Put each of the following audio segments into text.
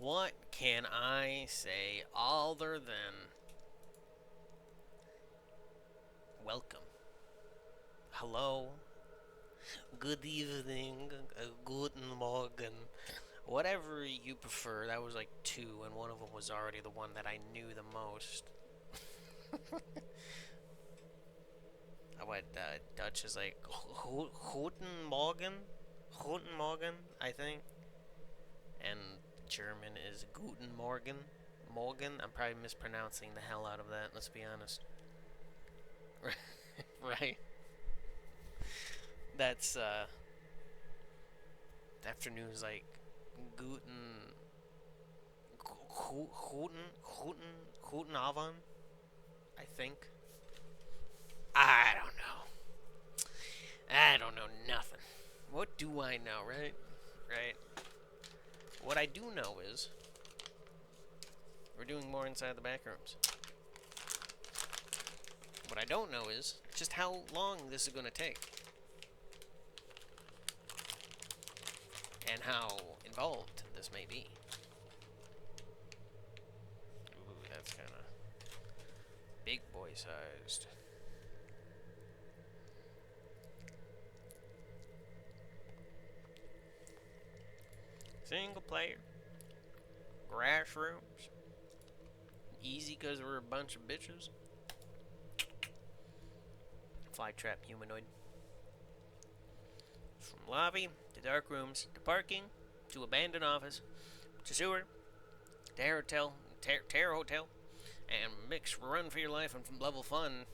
What can I say other than welcome, hello, good evening, guten morgen, whatever you prefer. That was like two, and one of them was already the one that I knew the most. What Dutch is like guten morgen, guten morgen, I think, and German is guten morgen. Morgan. I'm probably mispronouncing the hell out of that. Let's be honest. Right. That's afternoon's like guten guten Avon, I think. I don't know. I don't know nothing. What do I know, right? Right. What I do know is we're doing more inside the backrooms. What I don't know is just how long this is going to take and how involved this may be. Ooh, that's kind of big boy sized. Single player. Grassrooms. Easy because we're a bunch of bitches. Flytrap humanoid. From lobby to dark rooms to parking to abandoned office to sewer to terror hotel, and mix run for your life and level fun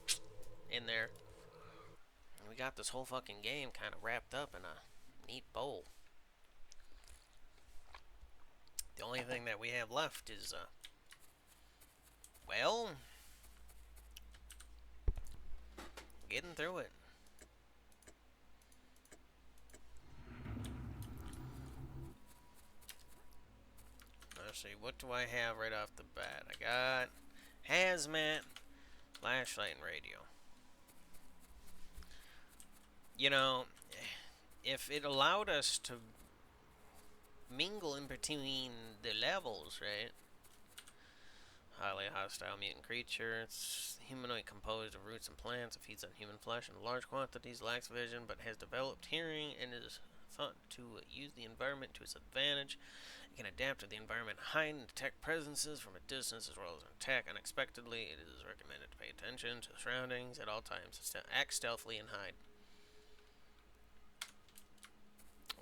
in there. And we got this whole fucking game kind of wrapped up in a neat bowl. The only thing that we have left is, well, getting through it. Let's see, what do I have right off the bat? I got hazmat, flashlight, and radio. You know, if it allowed us to mingle in between the levels, right? Highly hostile mutant creature. It's humanoid composed of roots and plants. It feeds on human flesh in large quantities, lacks vision, but has developed hearing and is thought to use the environment to its advantage. It can adapt to the environment, hide and detect presences from a distance as well as attack unexpectedly. It is recommended to pay attention to the surroundings at all times. Act stealthily and hide.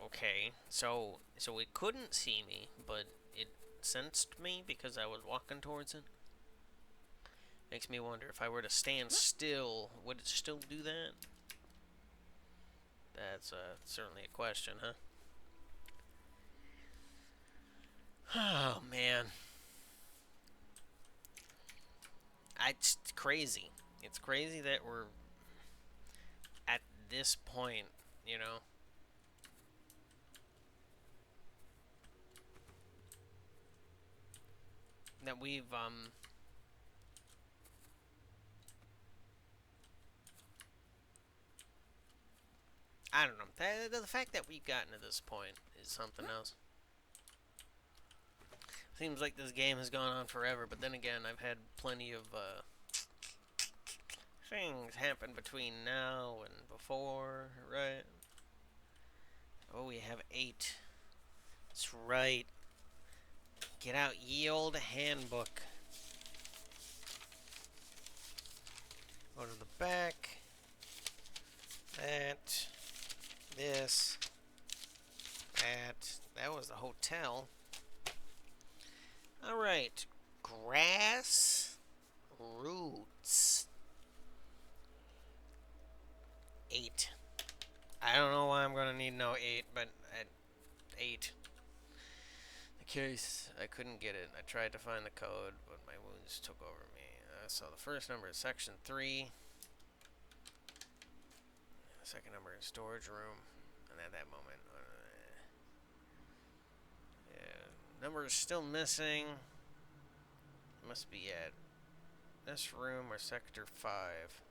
Okay, so it couldn't see me, but it sensed me because I was walking towards it. Makes me wonder if I were to stand still, would it still do that? That's certainly a question, huh? Oh man, it's crazy. It's crazy that we're at this point, you know. That we've I don't know. The fact that we've gotten to this point is something else. Seems like this game has gone on forever, but then again, I've had plenty of things happen between now and before, right? Oh, we have 8. That's right. Get out ye old handbook. Go to the back. That. This. That. That was the hotel. Alright. Grass. Roots. 8. I don't know why I'm going to need no 8, but at 8. The case, I couldn't get it. I tried to find the code, but my wounds took over me. So the first number is section 3. The second number is storage room. And at that moment, yeah, number is still missing. Must be at this room or sector 5.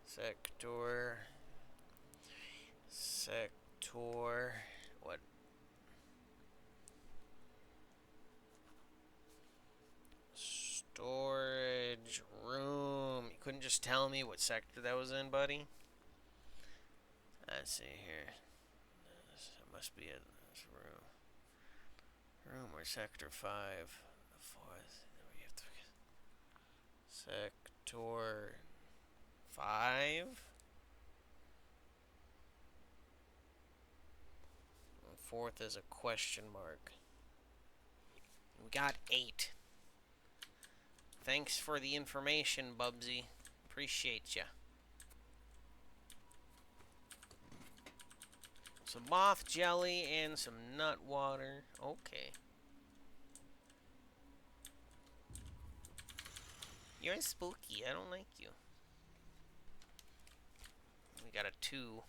Sector. What? Storage room. You couldn't just tell me what sector that was in, buddy? Let's see here. This must be a room. Room or sector 5. The fourth. Sector 5. And fourth is a question mark. We got 8. Thanks for the information, Bubsy. Appreciate ya. Some moth jelly and some nut water. Okay. You're spooky. I don't like you. We got a 2.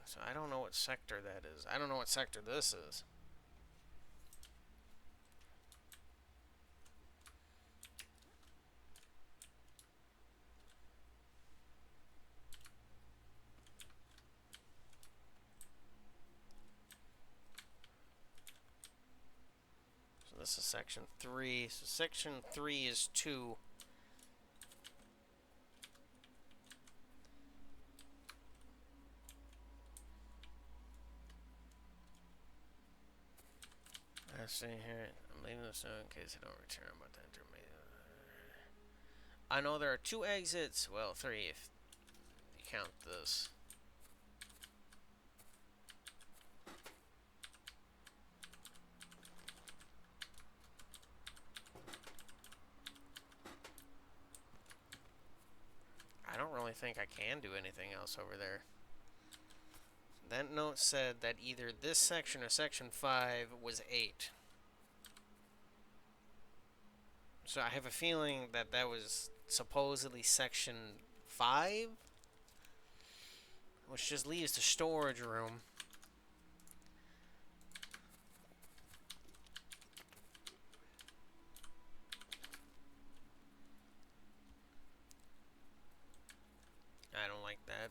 So I don't know what sector that is. I don't know what sector this is. So this is section 3. So section 3 is 2. Let's see here. I'm leaving this in case I don't return. I'm about to enter my. I know there are 2 exits. Well, 3 if you count this. I don't really think I can do anything else over there. That note said that either this section or section 5 was 8. So I have a feeling that that was supposedly section 5, which just leaves the storage room. I don't like that.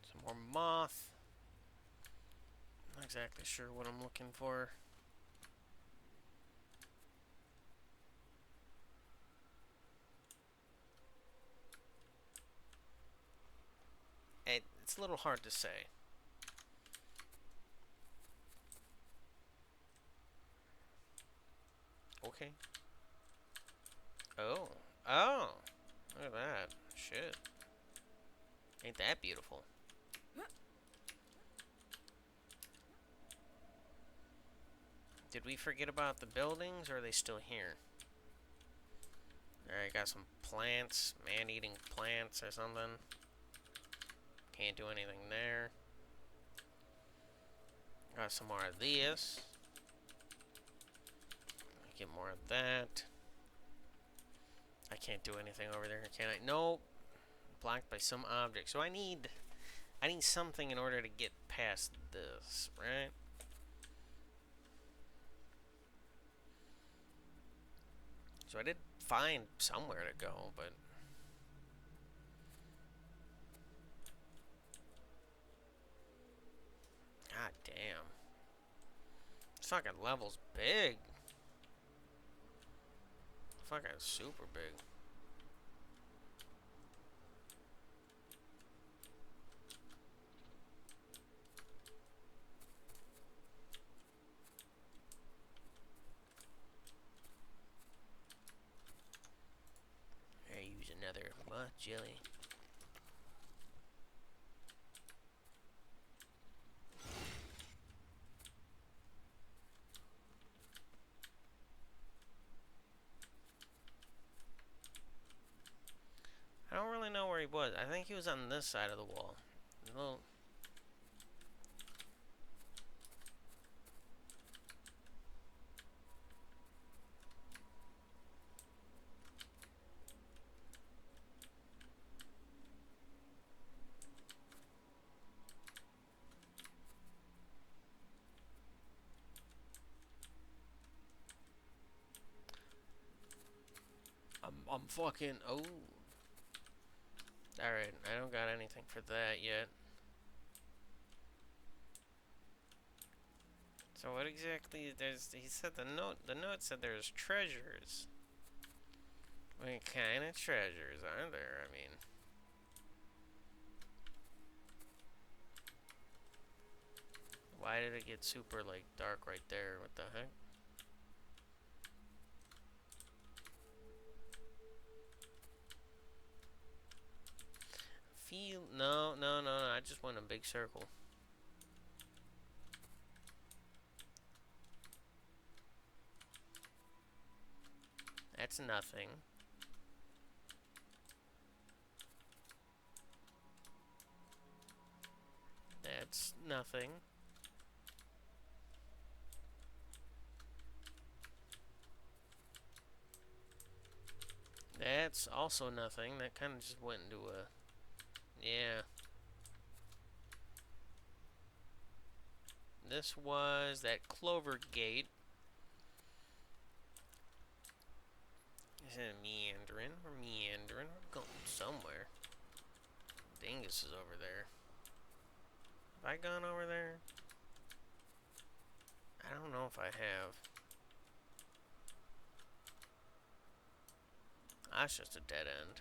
Some more moth. Not exactly sure what I'm looking for. It's a little hard to say. Okay. Oh. Oh. Look at that. Shit. Ain't that beautiful? Did we forget about the buildings, or are they still here? Alright, got some plants. Man-eating plants or something. Can't do anything there. Got some more of this. Get more of that. I can't do anything over there, can I? Nope. Blocked by some object. So I need something in order to get past this, right? So I did find somewhere to go, but god damn. This fucking level's big. Fucking super big. I use another moth jelly. I don't really know where he was. I think he was on this side of the wall. Well, I'm fucking. Oh. Alright, I don't got anything for that yet. So what exactly he said the note said there's treasures. What kind of treasures are there? I mean, why did it get super like dark right there? What the heck? No. I just want a big circle. That's nothing. That's nothing. That's also nothing. That kind of just went into a... Yeah. This was that clover gate. Is it meandering? We're meandering. We're going somewhere. Dingus is over there. Have I gone over there? I don't know if I have. That's just a dead end.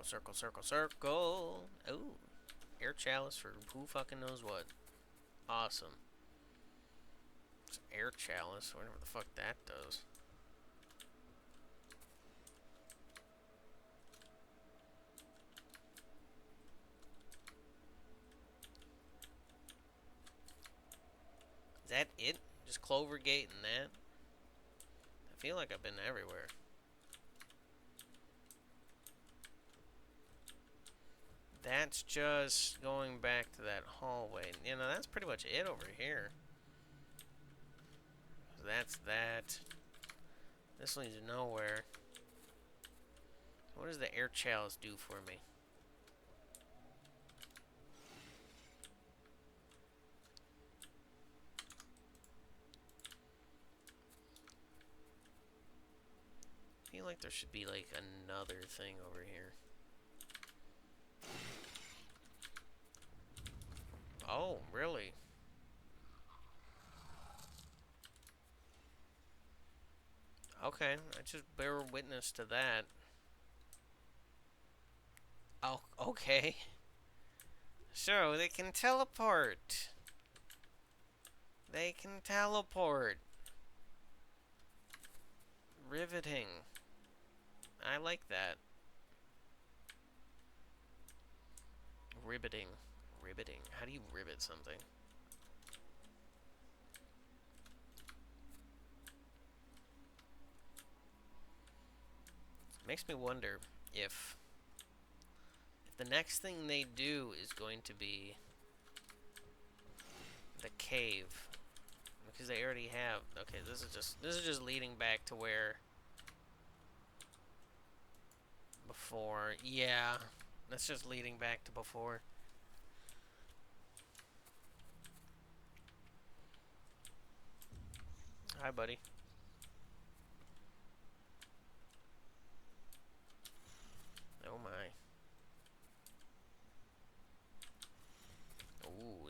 Circle, circle, circle. Ooh. Air chalice for who fucking knows what. Awesome. It's air chalice, whatever the fuck that does. Is that it? Just Clover Gate and that? I feel like I've been everywhere. That's just going back to that hallway. You know, that's pretty much it over here. So that's that. This leads nowhere. What does the air chalice do for me? I feel like there should be like another thing over here. Oh, really? Okay, I just bear witness to that. Oh, okay. So, they can teleport. They can teleport. Riveting. I like that. Riveting. Riveting. How do you rivet something? Makes me wonder if the next thing they do is going to be the cave, because they already have. Okay, this is just leading back to where before. Yeah, that's just leading back to before. Hi, buddy. Oh my. Ooh,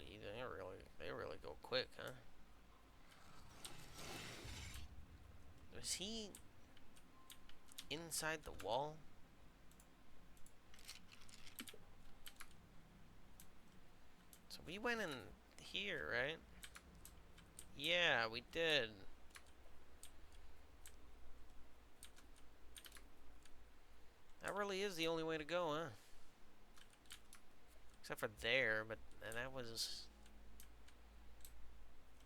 they really go quick, huh? Was he inside the wall? So we went in here, right? Yeah, we did. That really is the only way to go, huh? Except for there, but that was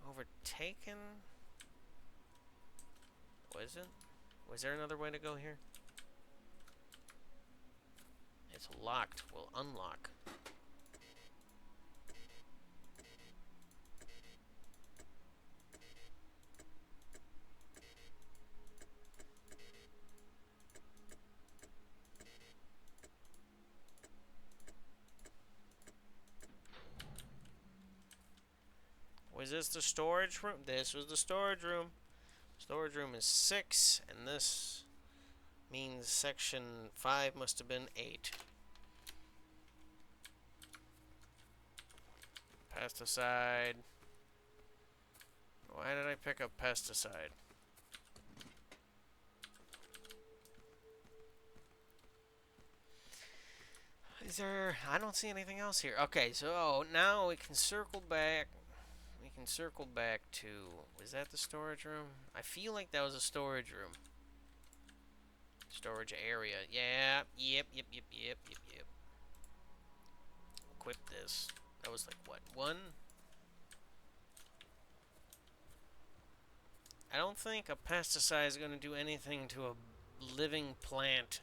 overtaken. Was it? Was there another way to go here? It's locked. We'll unlock. Is this the storage room? This was the storage room. Storage room is 6, and this means section 5 must have been 8. Pesticide. Why did I pick up pesticide? Is there... I don't see anything else here. Okay, so now we can circle back. We can circle back to... Was that the storage room? I feel like that was a storage room. Storage area. Yeah. Yep. Equip this. That was like, what, 1? I don't think a pesticide is going to do anything to a living plant.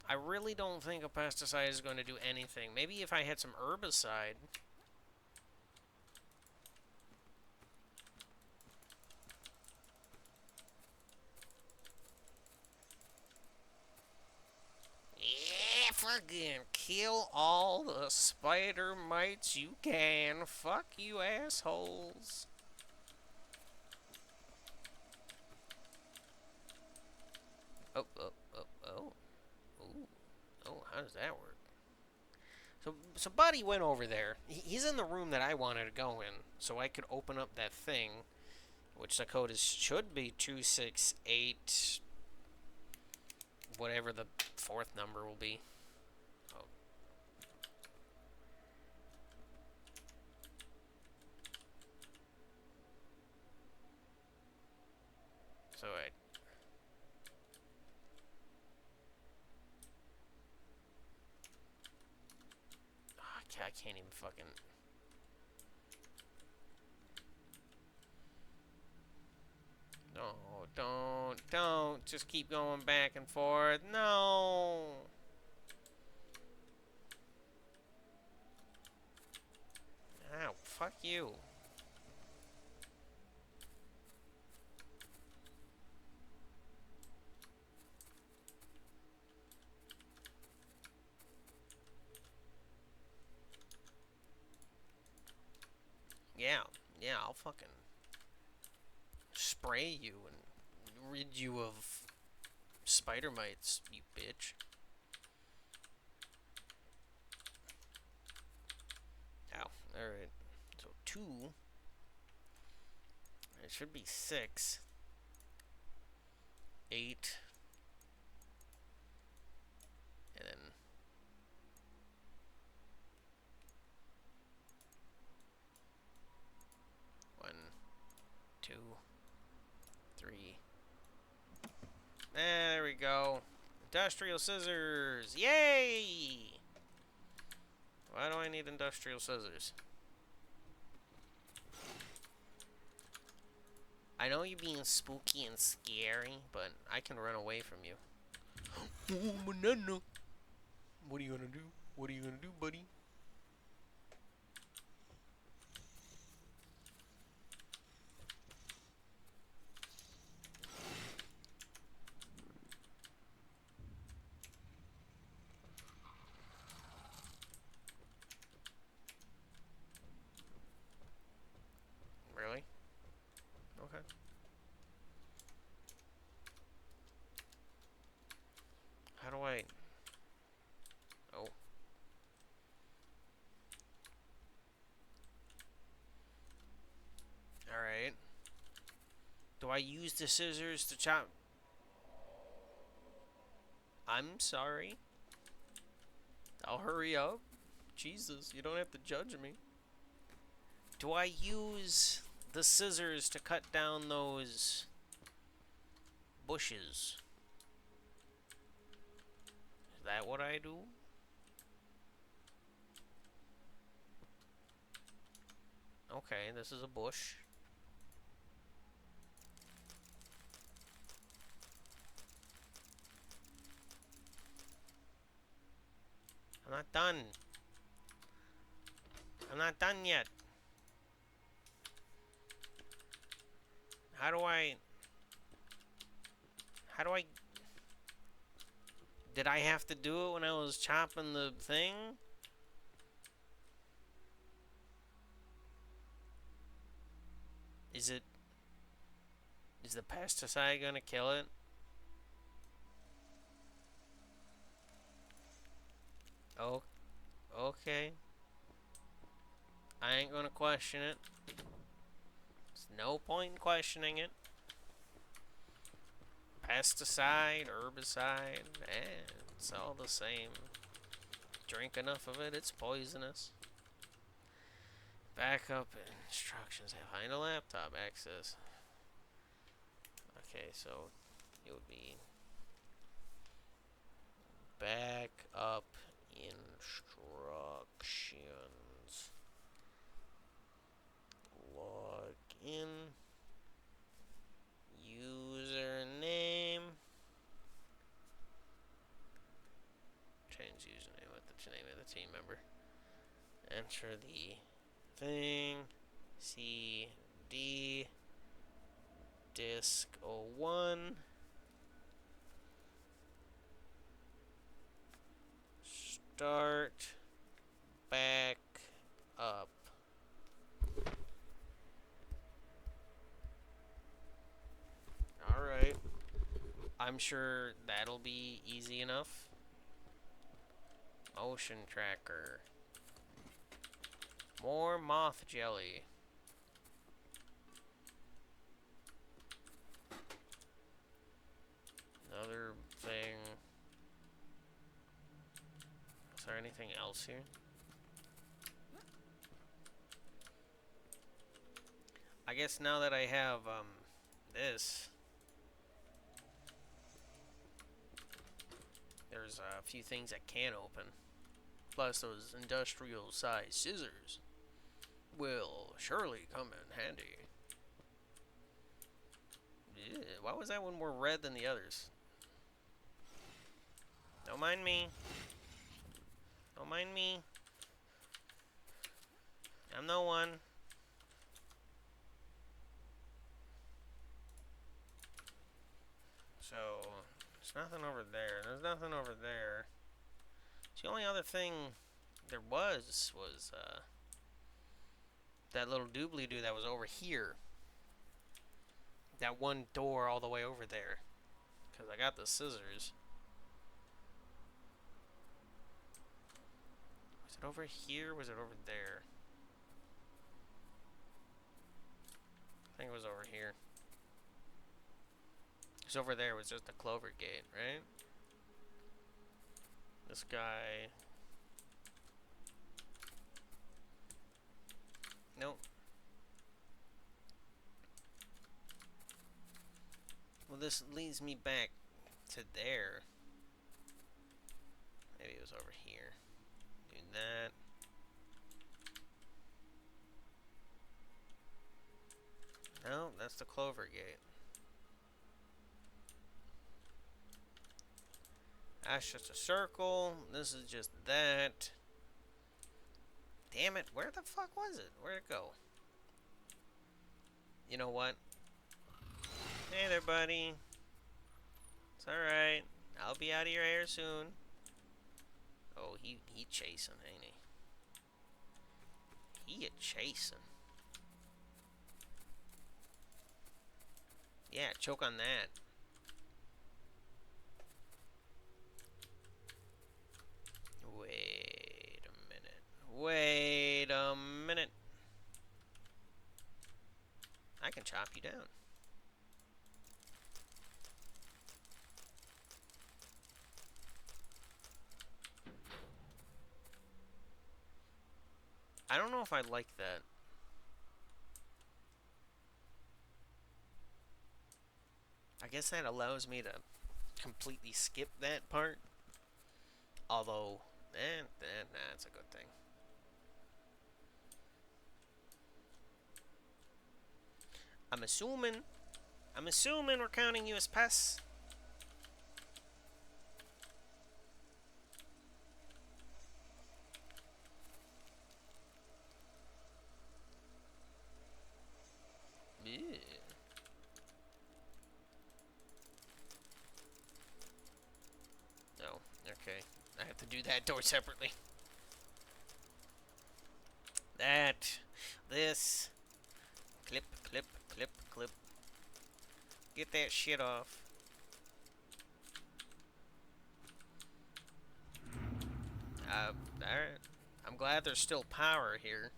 I really don't think a pesticide is going to do anything. Maybe if I had some herbicide. Yeah, fucking kill all the spider mites you can. Fuck you assholes. Oh. Oh, how does that work? So Buddy went over there. He's in the room that I wanted to go in, so I could open up that thing, which the code should be 268, whatever the 4th number will be. Oh. So I can't even fucking... No, don't. Just keep going back and forth. No. Ow, fuck you. Yeah, I'll fucking spray you and rid you of spider mites, you bitch. Ow, alright. So 2. It should be 6. 8. And then... 1, 2, 3. There we go. Industrial scissors. Yay! Why do I need industrial scissors? I know you're being spooky and scary, but I can run away from you. Oh, banana. What are you gonna do? What are you gonna do, buddy? Really? Okay. How do I... Oh. Alright. Do I use the scissors to chop? I'm sorry. I'll hurry up. Jesus, you don't have to judge me. Do I use the scissors to cut down those bushes? Is that what I do? Okay, this is a bush. I'm not done. I'm not done yet. How do I... Did I have to do it when I was chopping the thing? Is it? Is the pesticide gonna kill it? Oh, okay. I ain't gonna question it. There's no point in questioning it. Pesticide, herbicide, it's all the same. Drink enough of it, it's poisonous. Backup instructions. Find a laptop access. Okay, so it would be backup instructions. Log in. Username. Change username with the name of the team member. Enter the thing. CD disk 01. Start back up. Alright. I'm sure that'll be easy enough. Motion tracker. More moth jelly. Another thing. Is there anything else here? I guess now that I have this, there's a few things I can open. Plus those industrial size scissors will surely come in handy. Yeah, why was that one more red than the others? Don't mind me. Don't mind me. I'm no one. So, there's nothing over there. There's nothing over there. The only other thing there was that little doobly-doo that was over here. That one door all the way over there. Because I got the scissors. Was it over here or was it over there? I think it was over here. Because over there was just a clover gate, right? This guy... Nope. Well, this leads me back to there. Maybe it was over here. Do that. No, that's the clover gate. That's just a circle. This is just that. Damn it, where the fuck was it? Where'd it go? You know what? Hey there, buddy. It's alright. I'll be out of your hair soon. Oh, he chasing, ain't he? He a chasing. Yeah, choke on that. Wait a minute. Wait a minute. I can chop you down. I don't know if I like that. I guess that allows me to completely skip that part. Although, that's a good thing. I'm assuming we're counting you as pests. Yeah. Oh, okay. I have to do that door separately. This. Clip. Get that shit off. Alright. I'm glad there's still power here.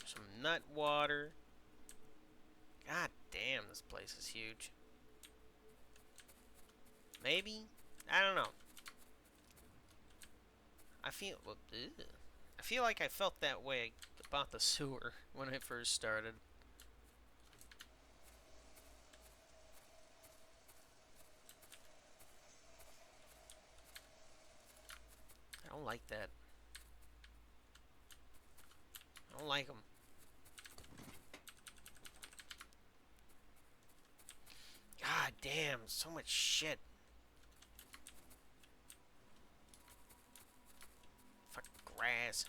Some nut water. God damn, this place is huge. Maybe? I don't know. I feel... Well, I feel like I felt that way about the sewer when I first started. I don't like that. I don't like them. God damn, so much shit. Fuck grass.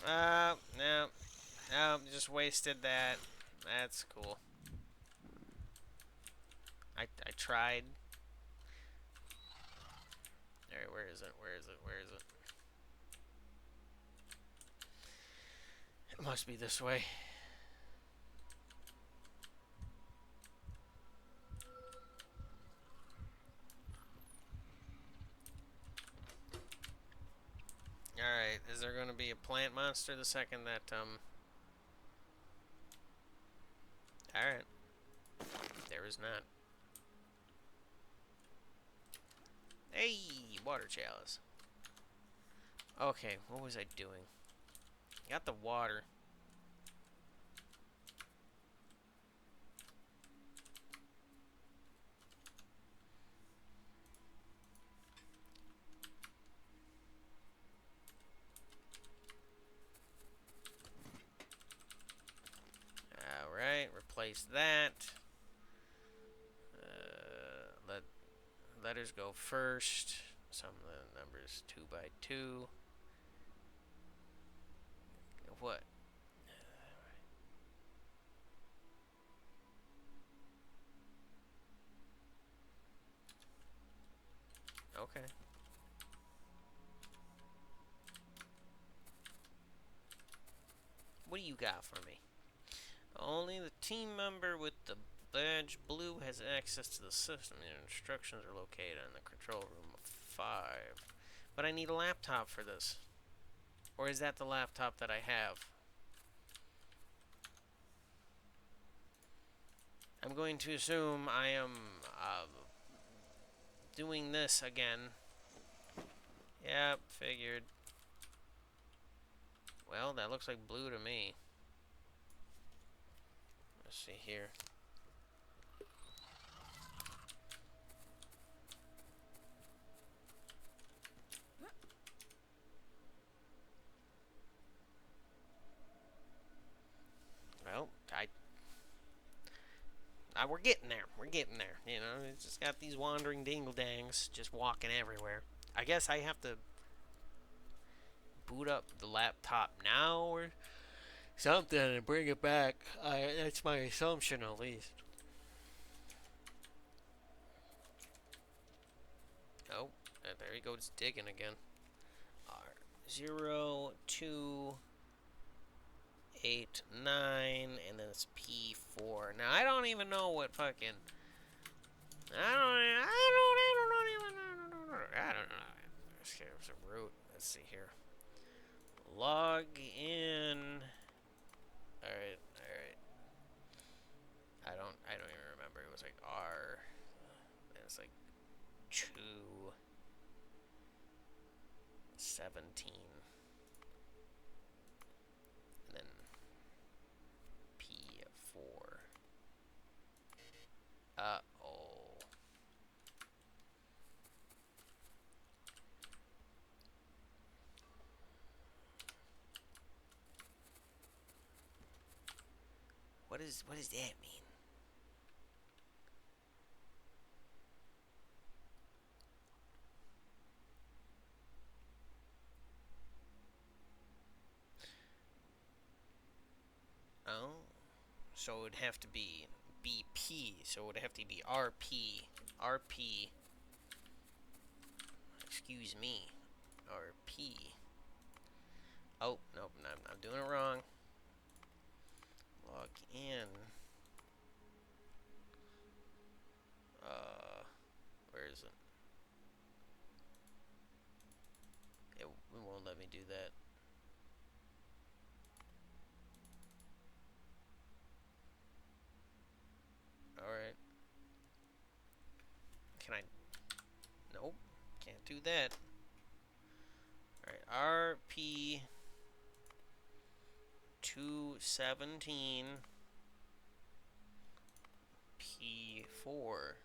Oh. No. No, just wasted that. That's cool. I tried. Alright, where is it? Where is it? Where is it? It must be this way. Alright, is there gonna be a plant monster the second that, Alright. There is not. Hey, water chalice. Okay, what was I doing? Got the water. Alright, replace that. Letters go first. Some of the numbers 2 by 2. What? Okay. What do you got for me? Only the team member with the badge blue has access to the system. The instructions are located in the control room of 5. But I need a laptop for this. Or is that the laptop that I have? I'm going to assume I am doing this again. Yep, figured. Well, that looks like blue to me. Let's see here. Well, we're getting there. We're getting there. You know, it's just got these wandering dingle-dangs just walking everywhere. I guess I have to boot up the laptop now or something and bring it back. That's my assumption, at least. Oh, there he goes digging again. 0, 2, 8, 9, and then it's P4. Now I don't even know what fucking. I don't know. There's a root. Let's see here. Log in. All right. I don't even remember. It was like R. And it's like 2, 17. And then P4. Uh-oh. What does that mean? Oh, so it would have to be BP, so it would have to be RP. RP. Excuse me. RP. Oh, nope, I'm doing it wrong. Log in. Where is it? It won't let me do that. Alright. Can I? Nope. Can't do that. Alright, RP 217 P4.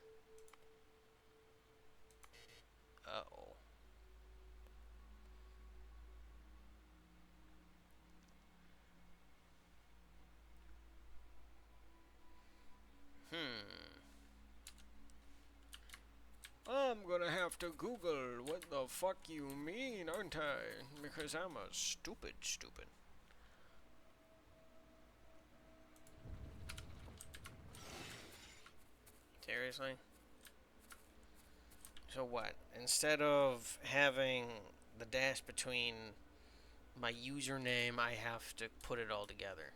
Uh-oh. I'm gonna have to Google what the fuck you mean, aren't I? Because I'm a stupid. Seriously? So what? Instead of having the dash between my username, I have to put it all together.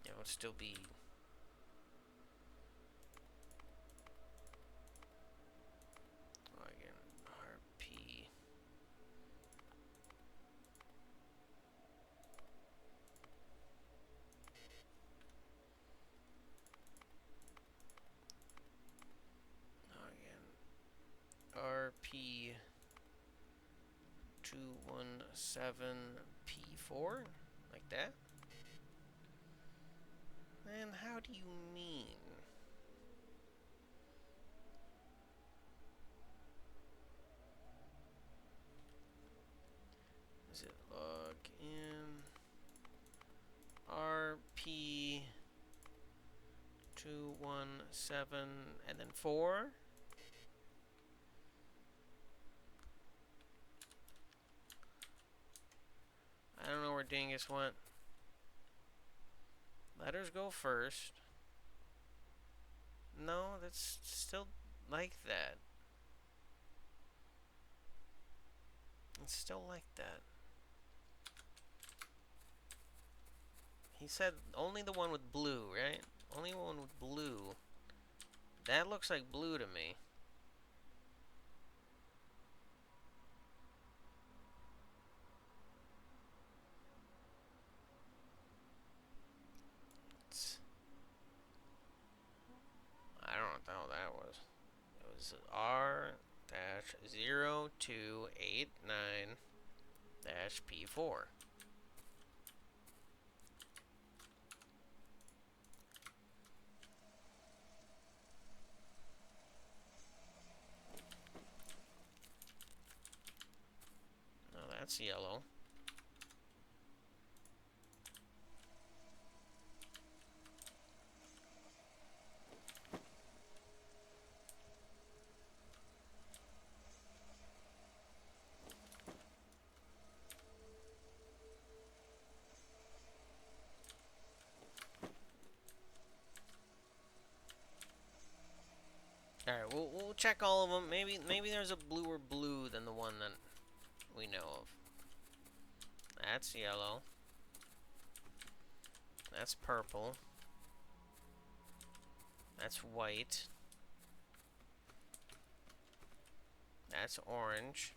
You know, it'd still be... Again, RP... RP 217P4, like that. And how do you mean? Is it log in RP 217 and then 4? I don't know where Dingus went. Letters go first. No, that's still like that. It's still like that. He said only the one with blue, right? Only one with blue. That looks like blue to me. I don't know what the hell that was. It was R-0289-P4. Oh, that's yellow. Alright, we'll check all of them. Maybe there's a bluer blue than the one that we know of. That's yellow. That's purple. That's white. That's orange.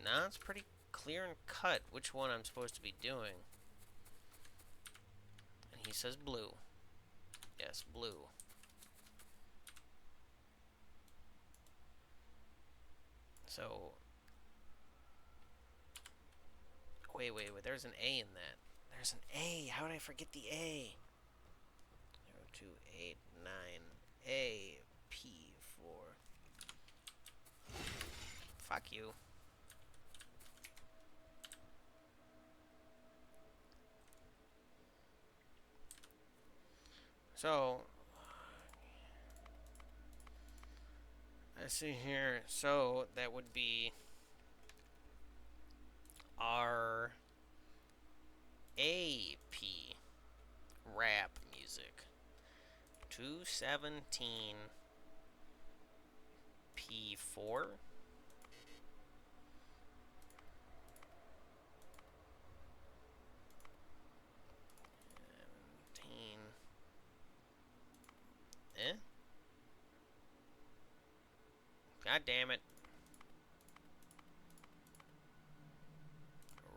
Now it's pretty clear and cut which one I'm supposed to be doing. And he says blue. Yes, blue. So, wait, there's an A in that. There's an A. How did I forget the A? Fuck you. So, let's see here. So, that would be our AP rap music. 217 P4. 17. Eh? God damn it.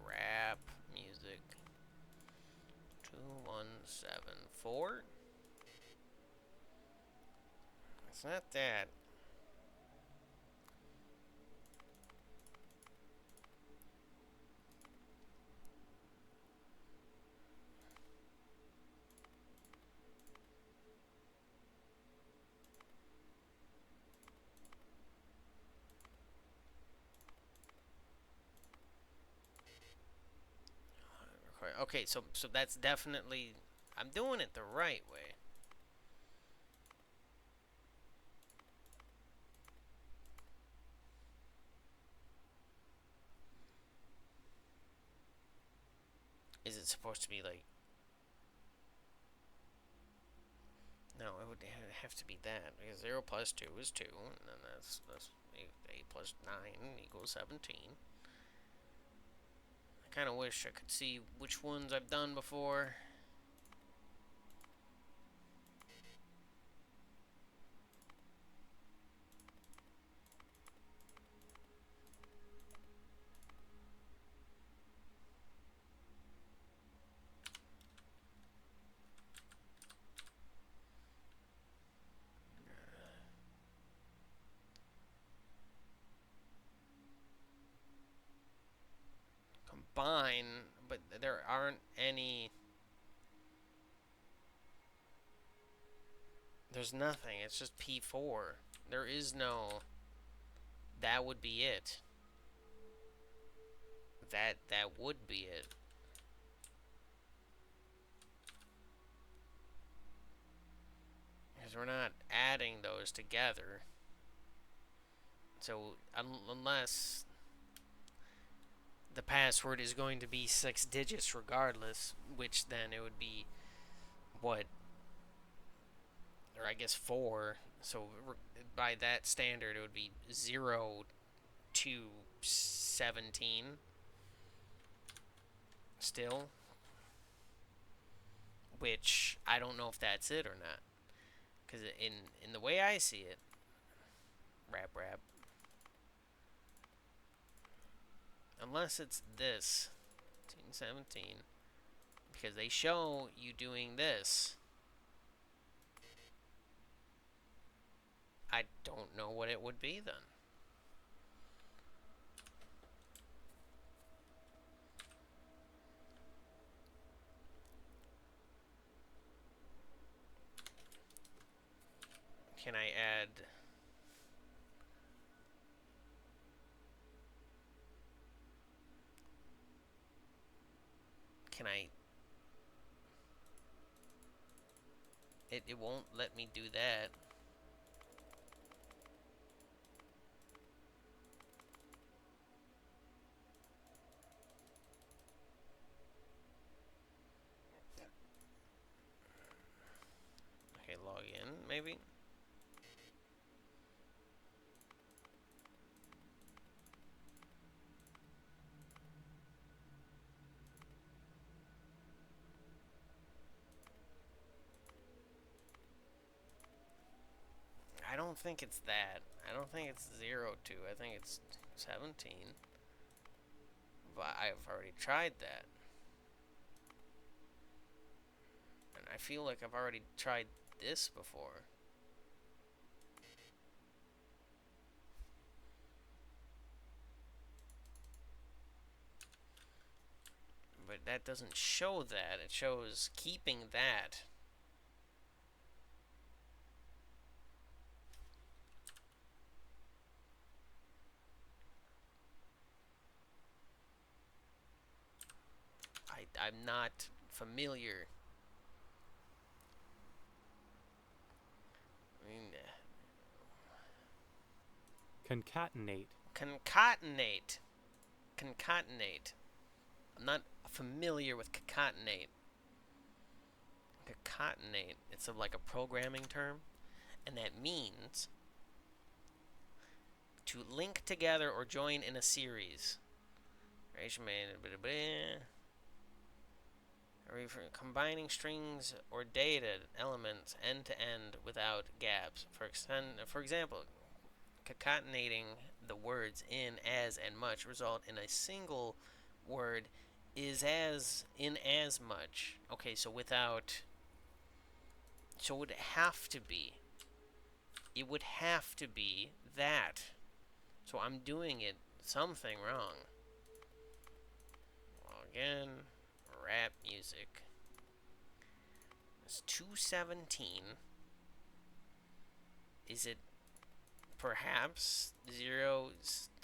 Rap music. 2174. It's not that. Okay, so that's definitely, I'm doing it the right way. Is it supposed to be like, no, it would have to be that, because 0 plus 2 is 2, and then that's 8 plus 9 equals 17. I kind of wish I could see which ones I've done before. Combine, but there aren't any. There's nothing. It's just P4. There is no. That would be it. That would be it. Because we're not adding those together. So unless the password is going to be 6 digits regardless, which then it would be what, or I guess 4. So by that standard, it would be 0 to 17 still, which I don't know if that's it or not, because in the way I see it, rap, unless it's this 17, because they show you doing this, I don't know what it would be then. Can I add? Can I? It won't let me do that. Okay, log in, maybe? I don't think it's that. I don't think it's 0 2. I think it's 17. But I've already tried that. And I feel like I've already tried this before. But that doesn't show that. It shows keeping that. I'm not familiar. I mean, Concatenate. concatenate. Concatenate. I'm not familiar with concatenate. Concatenate. It's like a programming term, and that means to link together or join in a series. Combining strings or data elements end to end without gaps. For example, concatenating the words in, as, and much result in a single word is as, in as much. Okay, so without, so it would have to be, that. So I'm doing it something wrong. Again, rap music. It's 217. Is it perhaps 0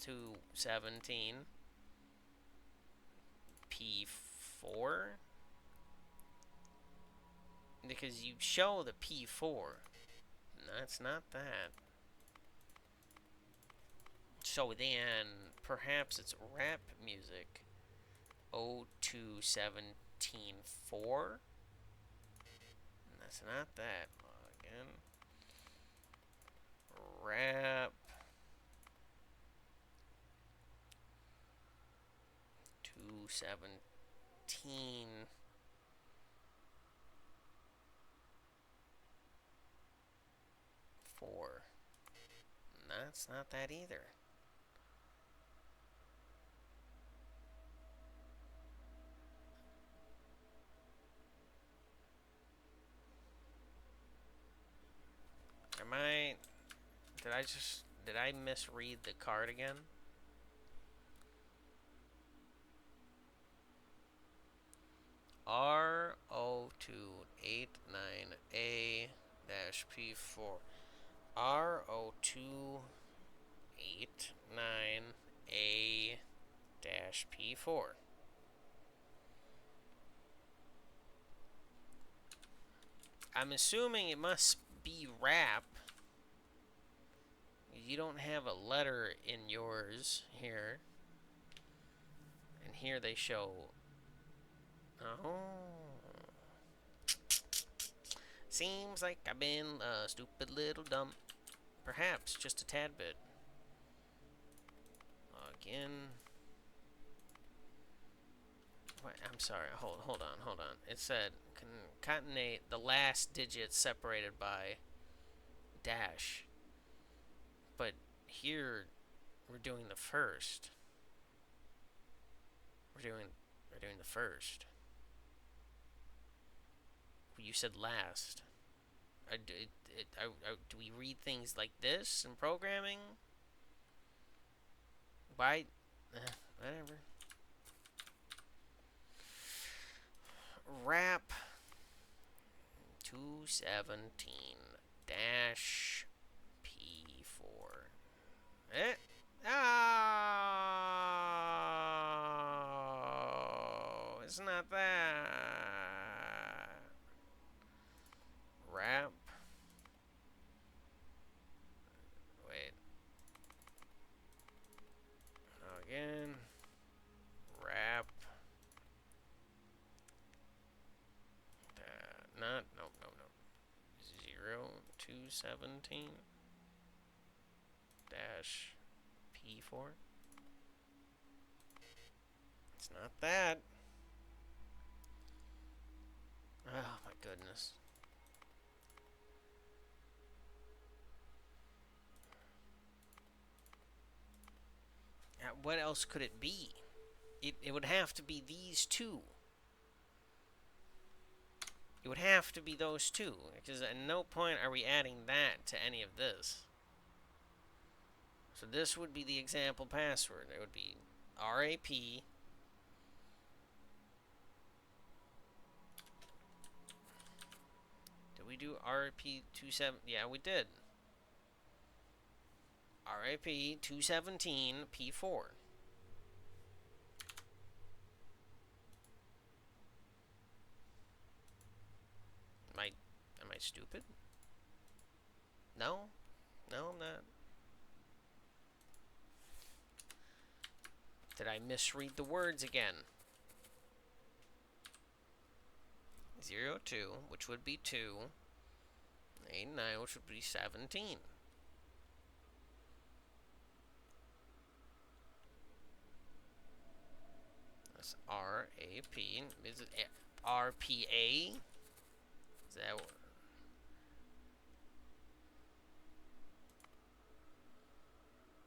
to 17 P4? Because you show the P4. That's not that. So then, perhaps it's rap music. 02174. That's not that. Again. Rap. 217. Four. That's not that either. Am I... Did I misread the card again? R0289A-P4. R0289A-P4. I'm assuming it must be rap. You don't have a letter in yours here. And here they show... Oh. Seems like I've been a stupid little dump. Perhaps just a tad bit. Again. Wait, I'm sorry. Hold on. It said concatenate the last digit separated by dash. But here we're doing the first. We're doing the first. You said last. Do we read things like this in programming? Why? Whatever. Rap 217 dash P4. Oh, it's not that. Rap. Wait. Again. Rap. No. 0217 dash P4. It's not that. Oh my goodness. What else could it be? It would have to be these two. It would have to be those two, because at no point are we adding that to any of this. So this would be the example password. It would be RAP. Did we do RAP 27? Yeah, we did. RAP 217 P4. I stupid? No? No, I'm not. Did I misread the words again? 0, 2, which would be 2. 8, 9, which would be 17. That's R-A-P. Is it R-P-A? Is that what?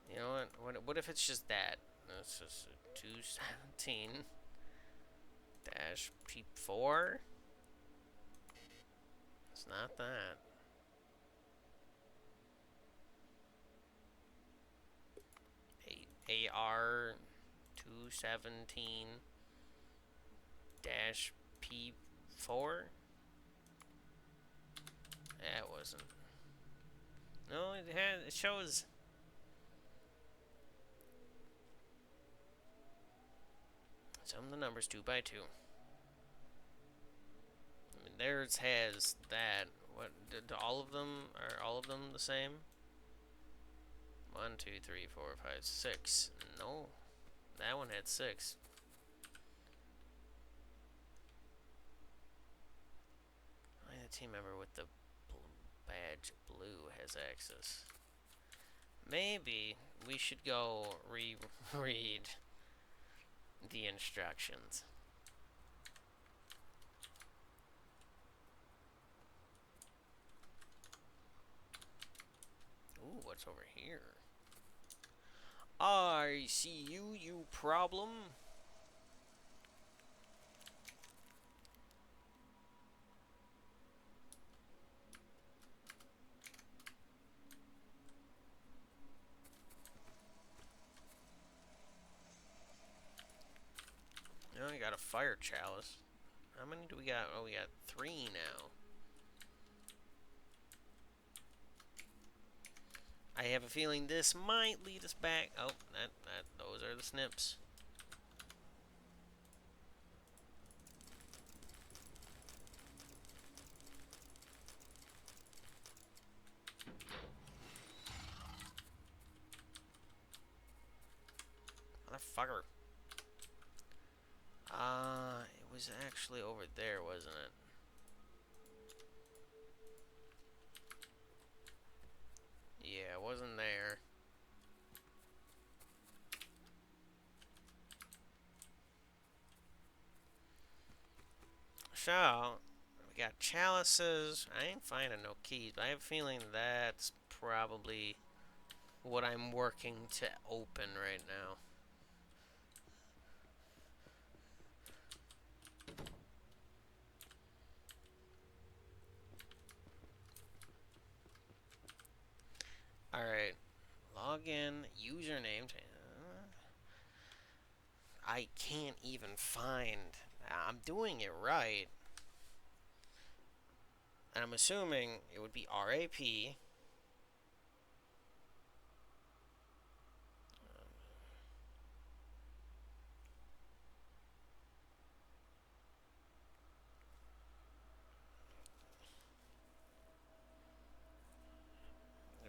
You know what if it's just that? That's just 217 dash P4. It's not that. AR 217 dash P4. That wasn't. No, it shows. Sum the numbers 2 by 2. I mean, theirs has that. What? Do all of them are all of them the same? 1, 2, 3, 4, 5, 6. No, that one had 6. Only the team member with the badge blue has access. Maybe we should go reread the instructions. Ooh, what's over here? I see you, you problem. Now I got a fire chalice. How many do we got? Oh, we got 3 now. I have a feeling this might lead us back. Oh, those are the snips. Motherfucker. It was actually over there, wasn't it? Yeah, it wasn't there. So, we got chalices. I ain't finding no keys, but I have a feeling that's probably what I'm working to open right now. Alright. Login, username. I can't even find. I'm doing it right. And I'm assuming it would be RAP. It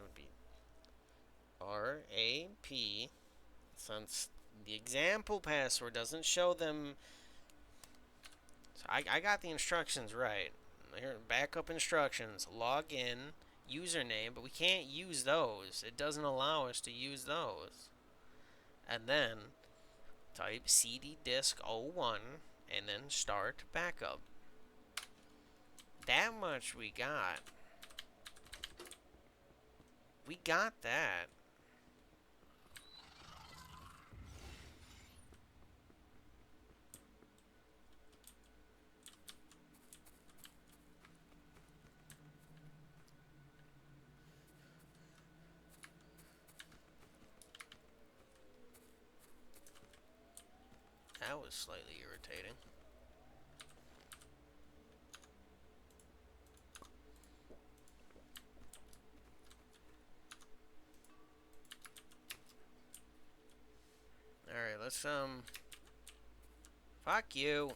would be RAP. Since the example password doesn't show them. So I got the instructions right. Here, backup instructions. Log in, username, but we can't use those. It doesn't allow us to use those. And then type cd disk 01 and then start backup. That much we got. We got that. That was slightly irritating. Alright, let's, fuck you.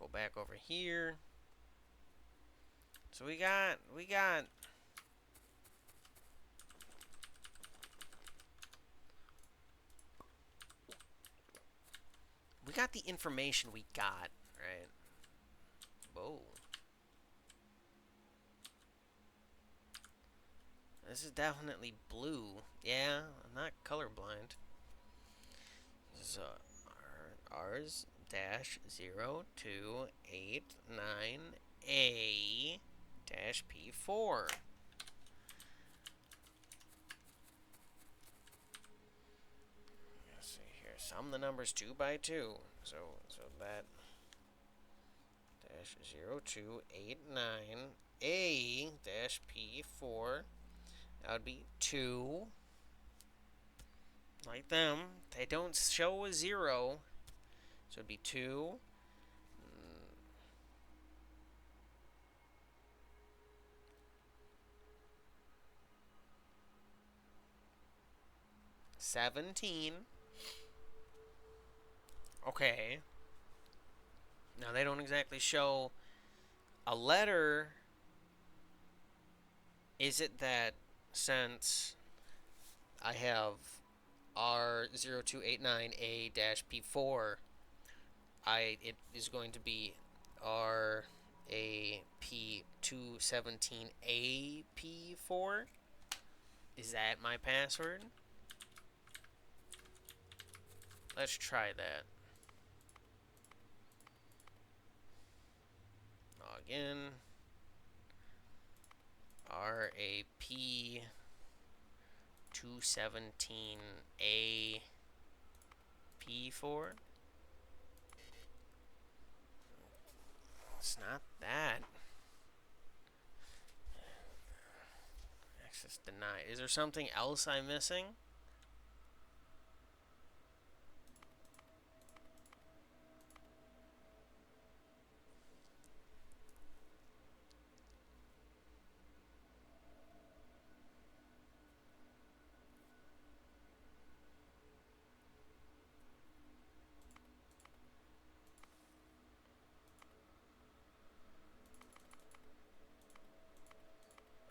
Go back over here. So we got the information we got, right? Whoa. This is definitely blue. Yeah, I'm not colorblind. This is ours dash 0289A dash P4. Let's see here. Sum the numbers 2 by 2. So that dash 0289A dash P4. That would be 2. Like them. They don't show a 0. So it'd be 2. 17. Okay. Now they don't exactly show a letter. Is it that since I have R0289A-P4, it is going to be RAP217AP4? Is that my password? Let's try that. Log in. RAP217AP4. It's not that. Access denied. Is there something else I'm missing?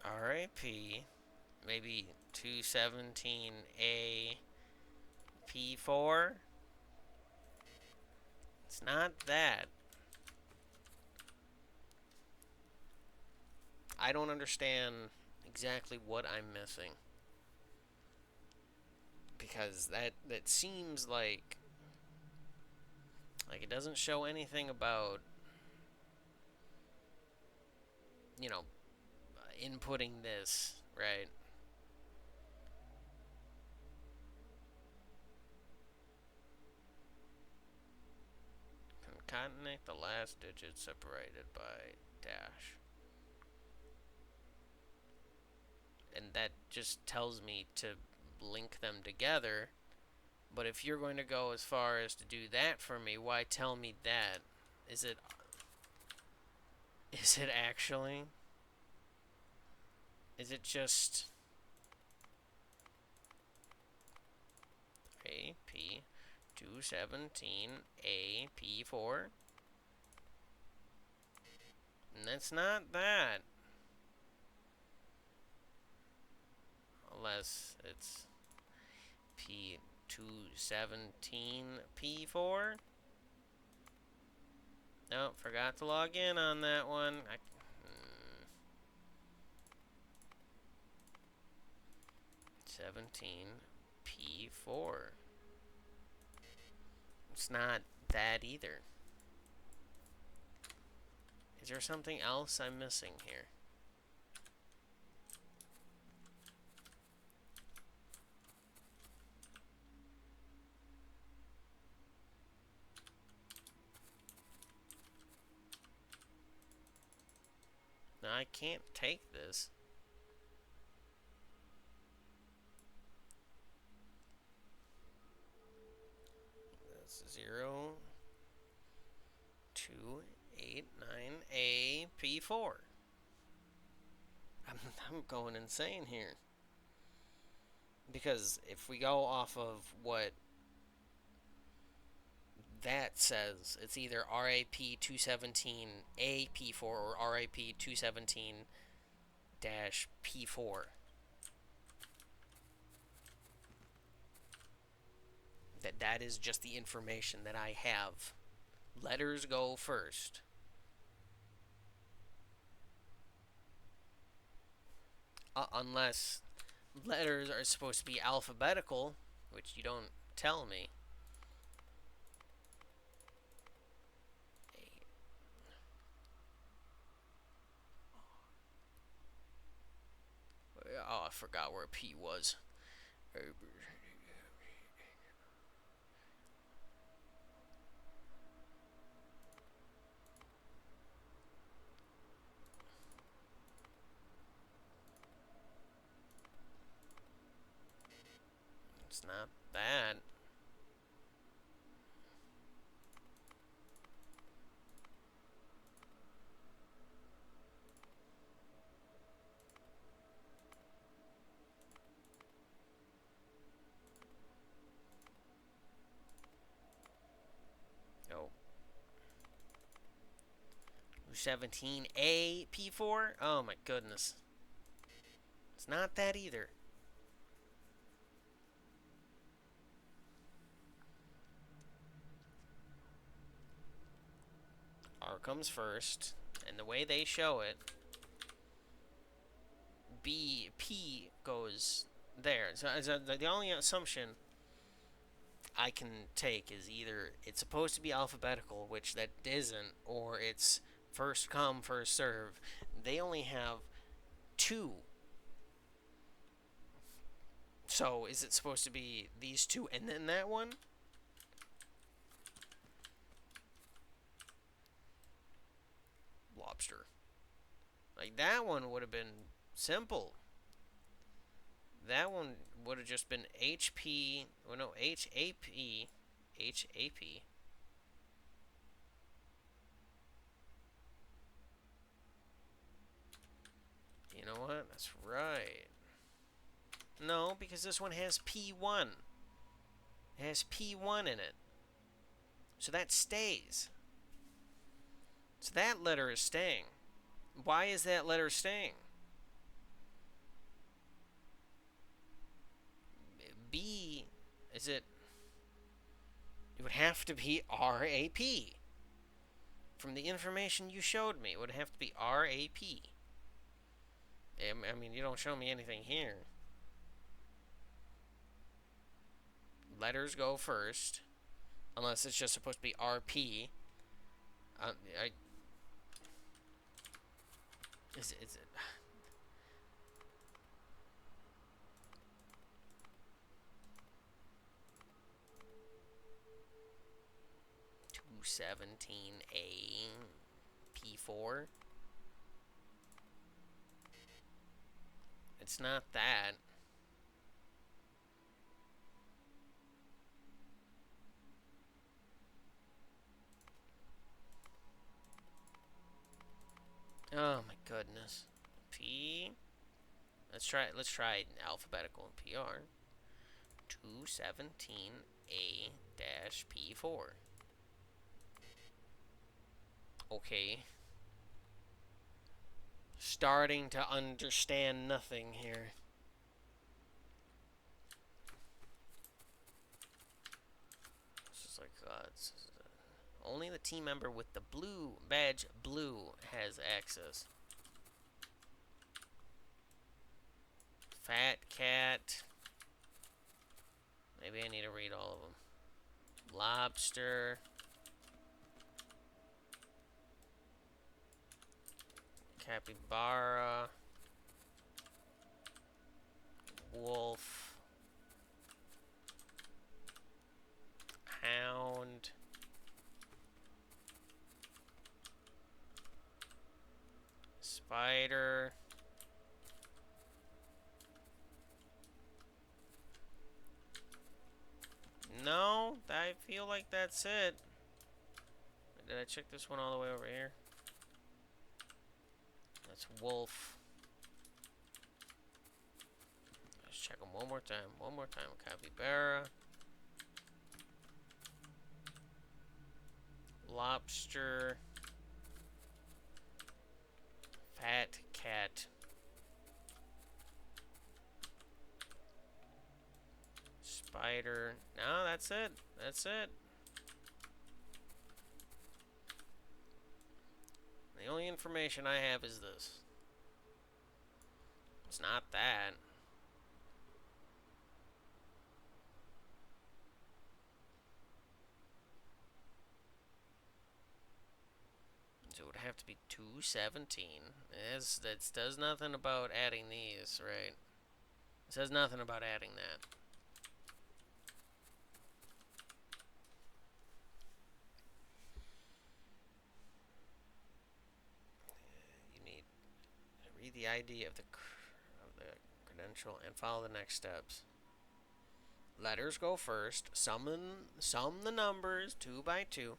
RAP, maybe 217A P4. It's not that. I don't understand exactly what I'm missing. Because that seems like it doesn't show anything about, you know, inputting this, right? Concatenate the last digit separated by dash. And that just tells me to link them together. But if you're going to go as far as to do that for me, why tell me that? Is it actually? Is it just AP217AP4? And that's not that. Unless it's P217P4. Nope, forgot to log in on that one. 17P4. It's not that either. Is there something else I'm missing here? No, I can't take this. That's 0289A P4. I'm going insane here. Because if we go off of what that says it's either RAP 217A P4 or RAP 217 P4. That is just the information that I have. Letters go first. Unless letters are supposed to be alphabetical, which you don't tell me. Oh, I forgot where P was. It's not that. Oh. 17A P4? Oh my goodness. It's not that either. R comes first, and the way they show it, P goes there. So the only assumption I can take is either it's supposed to be alphabetical, which that isn't, or it's first come, first serve. They only have 2. So is it supposed to be these 2 and then that one? Lobster. Like, that one would have been simple. That one would have just been HP. Well, no, HAP. HAP. You know what? That's right. No, because this one has P1. It has P1 in it. So that stays. So that letter is staying. Why is that letter staying? B, is it? It would have to be RAP. From the information you showed me, it would have to be RAP. I mean, you don't show me anything here. Letters go first, unless it's just supposed to be RP. Is it? 217A P4? It's not that. Oh my goodness. P. Let's try alphabetical PR. 217A-P4. Okay. Starting to understand nothing here. This is like only the team member with the blue badge has access. Fat cat. Maybe I need to read all of them. Lobster. Capybara. Wolf. Hound. Spider. No, I feel like that's it. Did I check this one all the way over here? That's wolf. Let's check them one more time. One more time. Capybara. lobster, fat cat, spider. No, that's it. That's it. The only information I have is this. It's not that. So it would have to be 217. That does nothing about adding these, right? It says nothing about adding that. You need to read the ID of the credential and follow the next steps. Letters go first. Sum the numbers 2 by 2.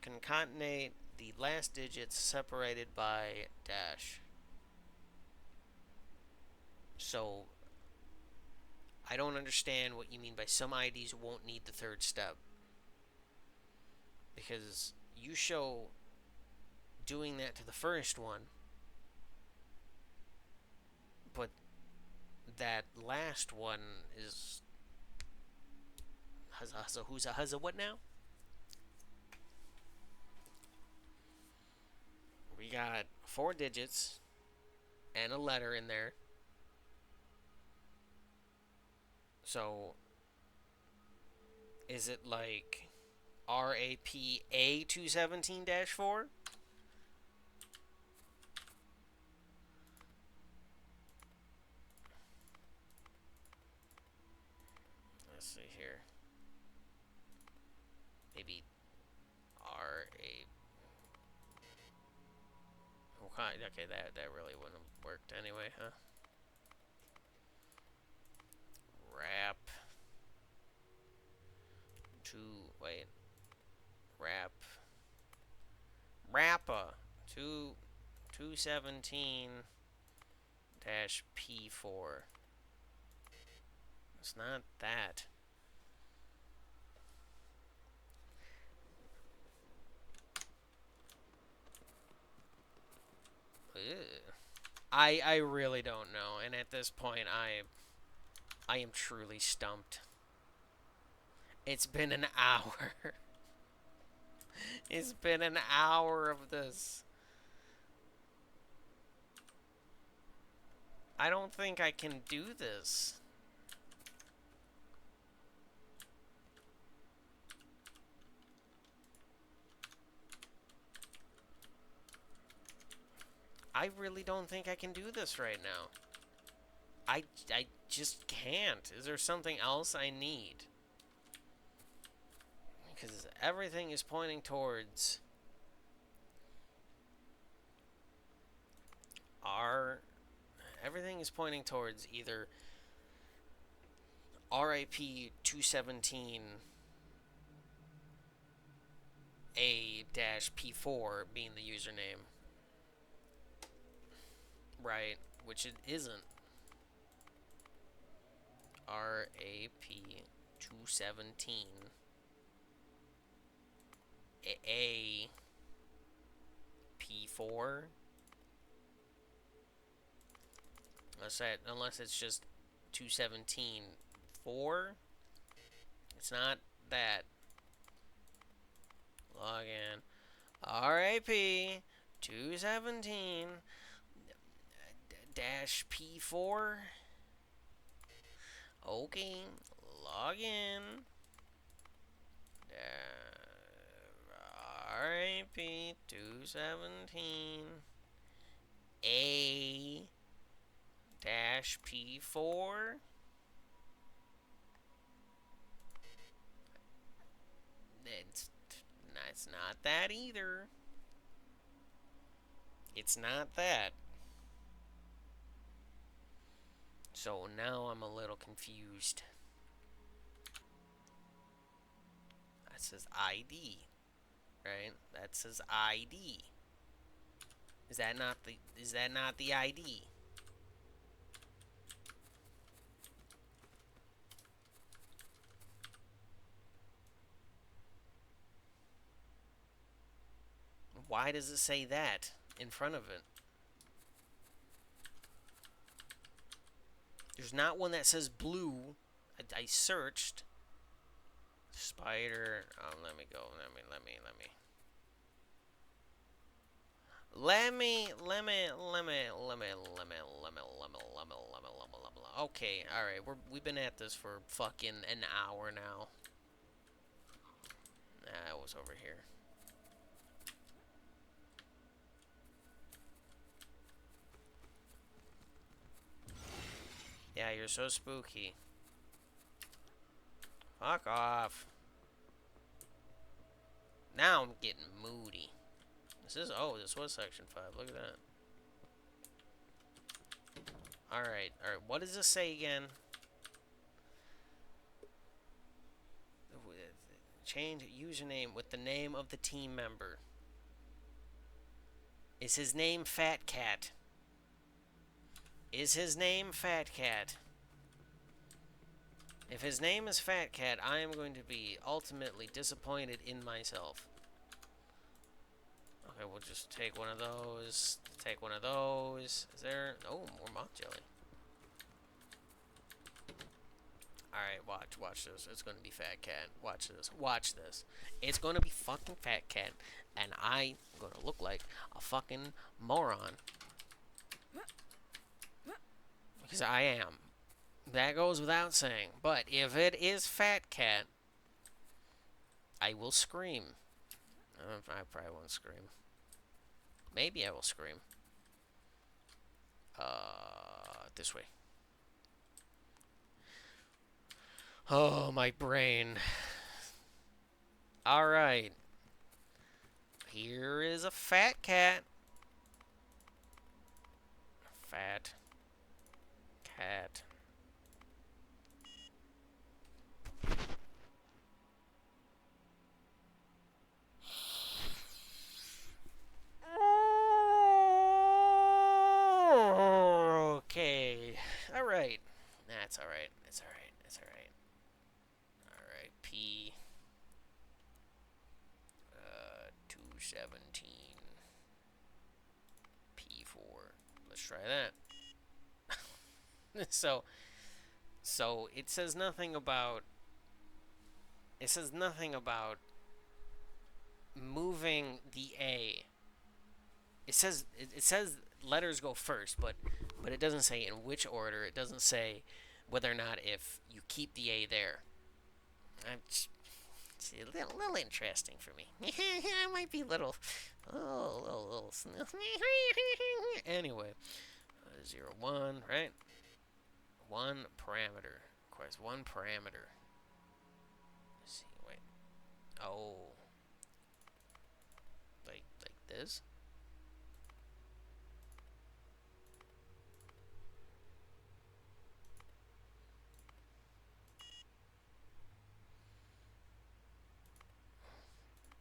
Concatenate the last digits separated by dash. So I don't understand what you mean by some IDs won't need the third step. Because you show doing that to the first one, but that last one is who's a what now? We got 4 digits and a letter in there. So is it like RAPA 217-4? Let's see here. Maybe RA. Okay, that really wouldn't have worked anyway, huh? Rap. Rappa 217 dash P4. It's not that. Ew. I really don't know, and at this point I am truly stumped. It's been an hour. It's been an hour of this. I don't think I can do this. I really don't think I can do this right now. I just can't. Is there something else I need? Because everything is pointing towards everything is pointing towards either RIP 217 A-P4 being the username. Right, which it isn't. RAP 217 A-P4. Unless it's just 217.4. It's not that. Log in. RAP 217 dash P4. Okay, log in. RAP 217 A dash P4. It's not that either. It's not that. So now I'm a little confused. That says ID, right? That says ID. Is that not the ID? Why does it say that in front of it? There's not one that says blue. I searched. Spider. Let me go. Let me. Okay, alright. We've been at this for fucking an hour now. Nah, it was over here. Yeah, you're so spooky. Fuck off. Now I'm getting moody. This was section 5. Look at that. Alright. What does this say again? Change username with the name of the team member. Is his name Fat Cat? Is his name Fat Cat? If his name is Fat Cat, I am going to be ultimately disappointed in myself. Okay, we'll just take one of those. Take one of those. Is there... Oh, more moth jelly. Alright, watch this. It's gonna be Fat Cat. Watch this. It's gonna be fucking Fat Cat, and I'm gonna look like a fucking moron. Because I am. That goes without saying. But if it is Fat Cat, I will scream. I probably won't scream. Maybe I will scream. This way. Oh, my brain. Alright. Here is a Fat Cat. Fat Cat. Okay. Alright. That's alright. It's alright. It's alright. Alright. P. 217. P4. Let's try that. So it says nothing about. It says nothing about moving the A. It says letters go first, but it doesn't say in which order. It doesn't say whether or not if you keep the A there. It's a little interesting for me. I might be little anyway, 0, 1, right? One parameter. Requires one parameter. Let's see, wait. Oh. Like this?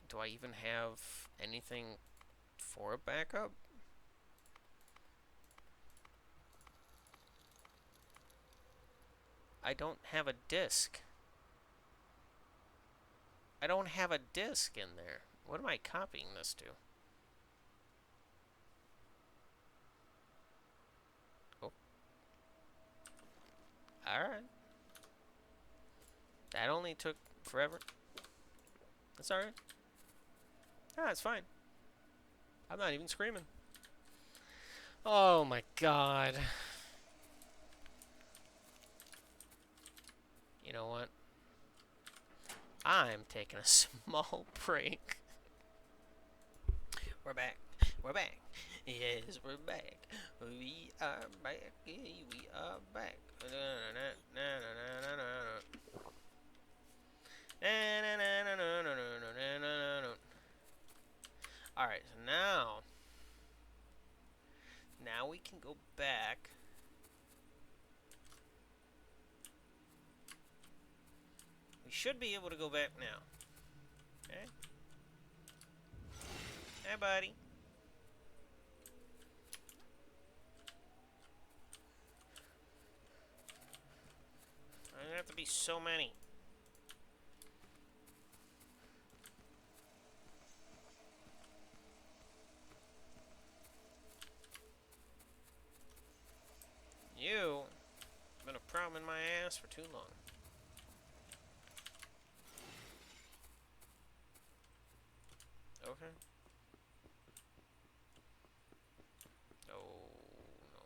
Do I even have anything for a backup? I don't have a disk. I don't have a disk in there. What am I copying this to? Oh. Alright. That only took forever. That's alright. Ah, it's fine. I'm not even screaming. Oh my god. You know what? I'm taking a small break. We're back. We're back. Yes, we're back. We are back. We are back. Alright, so now we can go back. We should be able to go back now. Okay? Hey, buddy. There's gonna have to be so many. last for too long. Okay. Oh, no.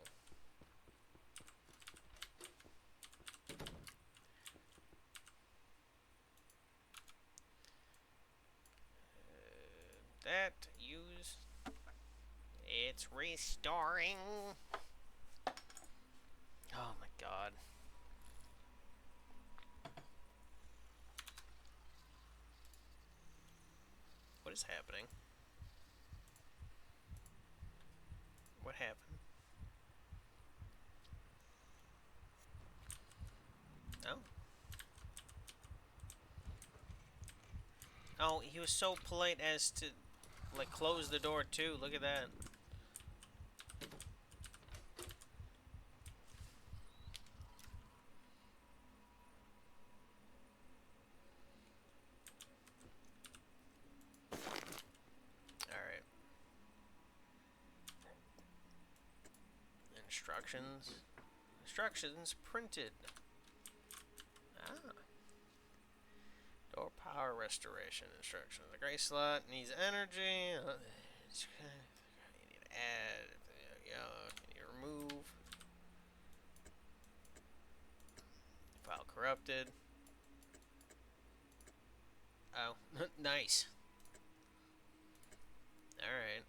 That use. It's restoring. Oh my god. What is happening? What happened? Oh. Oh, he was so polite as to, like, close the door too. Look at that. Alright. Instructions. Instructions printed. Ah. Door power restoration instructions. The gray slot needs energy. You need to add. Yeah. Can you remove? File corrupted. Oh, nice. Alright.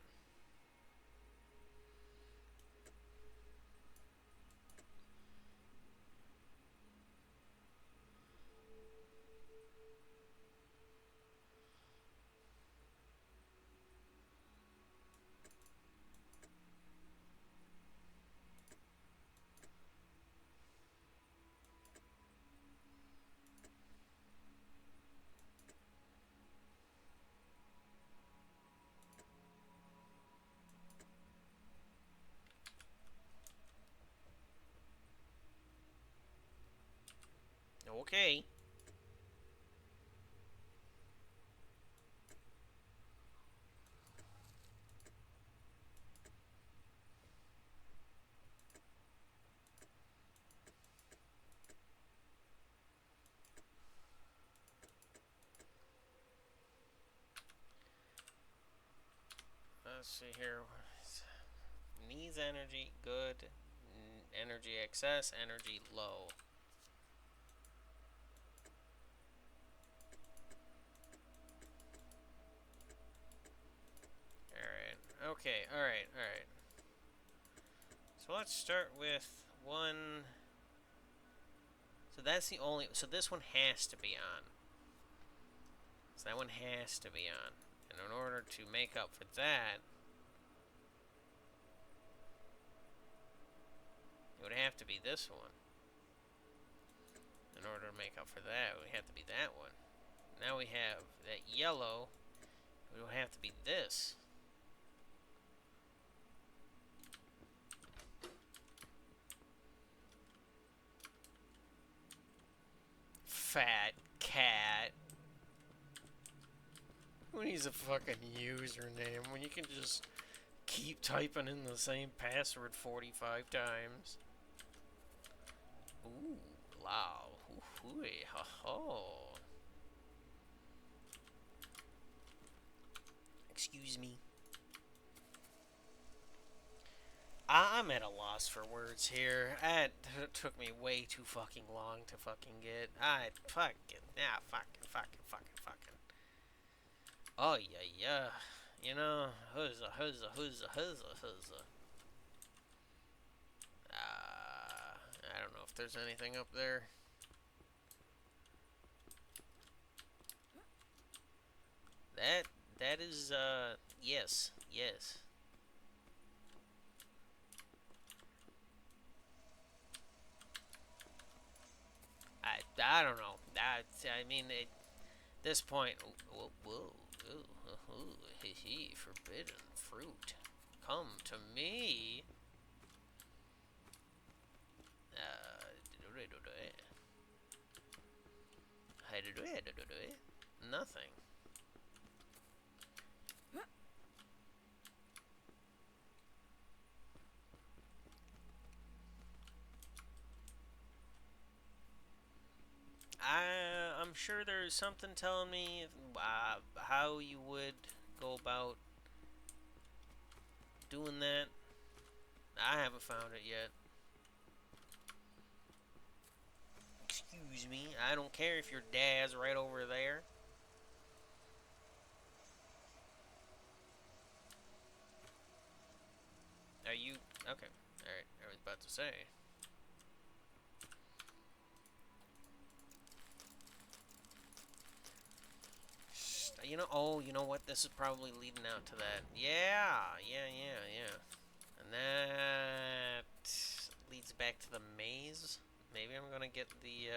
Okay. Let's see here. Needs energy, good. Energy excess, energy low. Alright. Okay, alright, alright. So let's start with one. So that's the only. So this one has to be on. So that one has to be on. And in order to make up for that, it would have to be this one. In order to make up for that, it would have to be that one. Now we have that yellow. It would have to be this. Fat cat. Who needs a fucking username when you can just keep typing in the same password 45 times? Ooh, wow. Ooh, ha ho. Excuse me. I'm at a loss for words here. It took me way too fucking long to fucking get. Fucking. Oh, yeah. You know, who's a. I don't know if there's anything up there. That is, yes. I don't know. I mean, at this point, forbidden fruit. Come to me. Nothing. I'm sure there's something telling me how you would go about doing that. I haven't found it yet. Excuse me. I don't care if your dad's right over there. Are you... Okay. Alright. I was about to say. You know... Oh, you know what? This is probably leading out to that. Yeah. Yeah. And that leads back to the maze. Maybe I'm gonna get the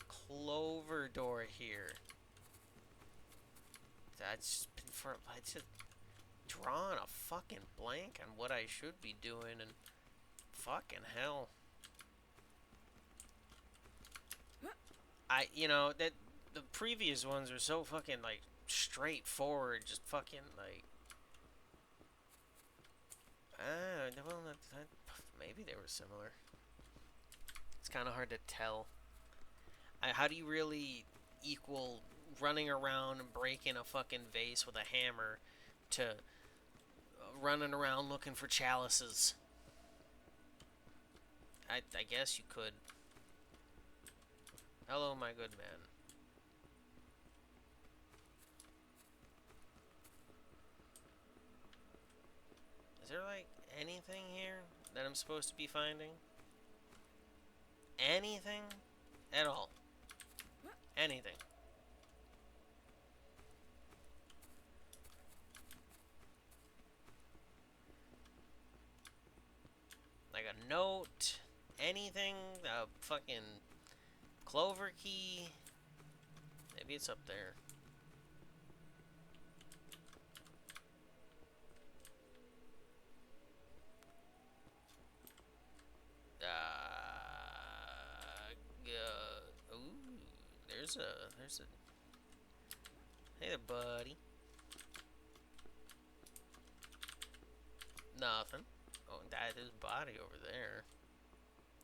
clover door here. That's just drawing a fucking blank on what I should be doing, and fucking hell. That the previous ones were so fucking like straightforward, just fucking like. Well, maybe they were similar. It's kind of hard to tell. How do you really equal running around and breaking a fucking vase with a hammer to running around looking for chalices? I guess you could. Hello, my good man. Is there like anything here that I'm supposed to be finding? Anything? At all? Anything? Like a note? Anything? A fucking clover key? Maybe it's up there. Ooh, there's a. Hey there, buddy. Nothing. Oh, there's a body over there.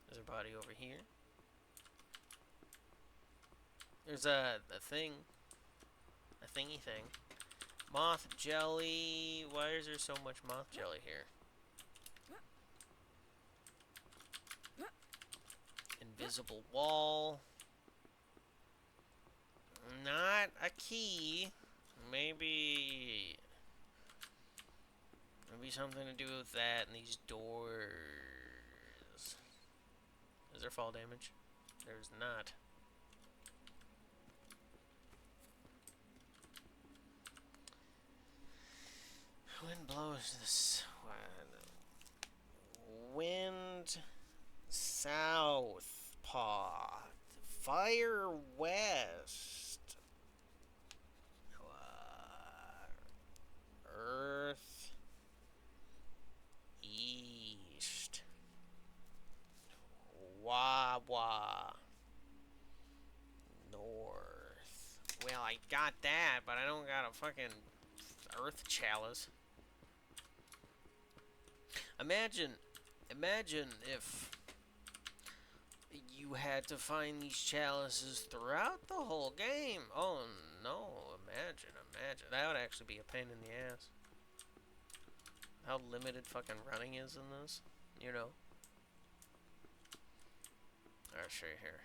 There's a body over here. There's a thing. A thingy thing. Moth jelly. Why is there so much moth jelly here? Invisible wall. Not a key. Maybe something to do with that and these doors. Is there fall damage? There's not. Wind blows this wind south paw. Fire west. Earth east. Wawa north. Well, I got that, but I don't got a fucking earth chalice. Imagine if you had to find these chalices throughout the whole game. Oh no, imagine. That would actually be a pain in the ass. How limited fucking running is in this, you know? I'll show you here.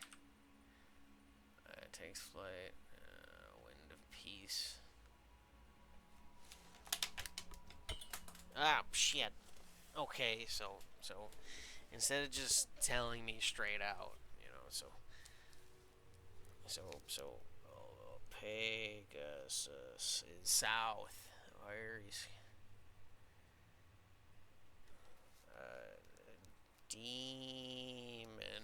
It takes flight. Wind of peace. Ah, shit. Okay, so instead of just telling me straight out, you know, so Pegasus is south. Where is demon?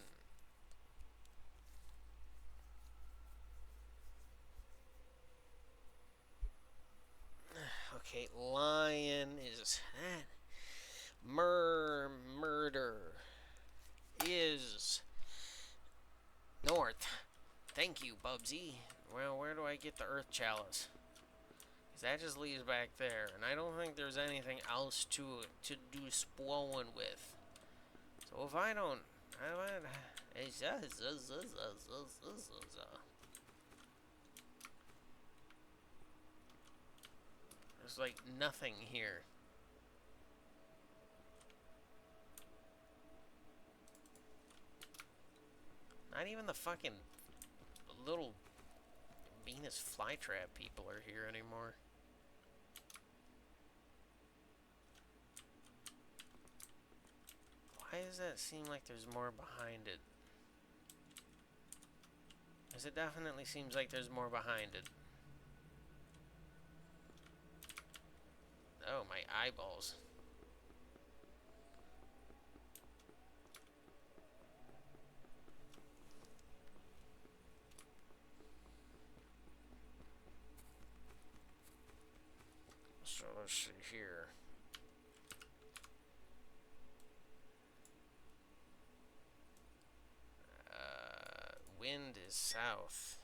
Okay, lion is murder is north. Thank you, Bubsy. Well, where do I get the earth chalice? Because that just leads back there, and I don't think there's anything else to do spoiling with. So if I don't, There's like nothing here. Not even the fucking little Venus flytrap people are here anymore. Why does that seem like there's more behind it? Because it definitely seems like there's more behind it. Oh, my eyeballs. So let's see here. Wind is south.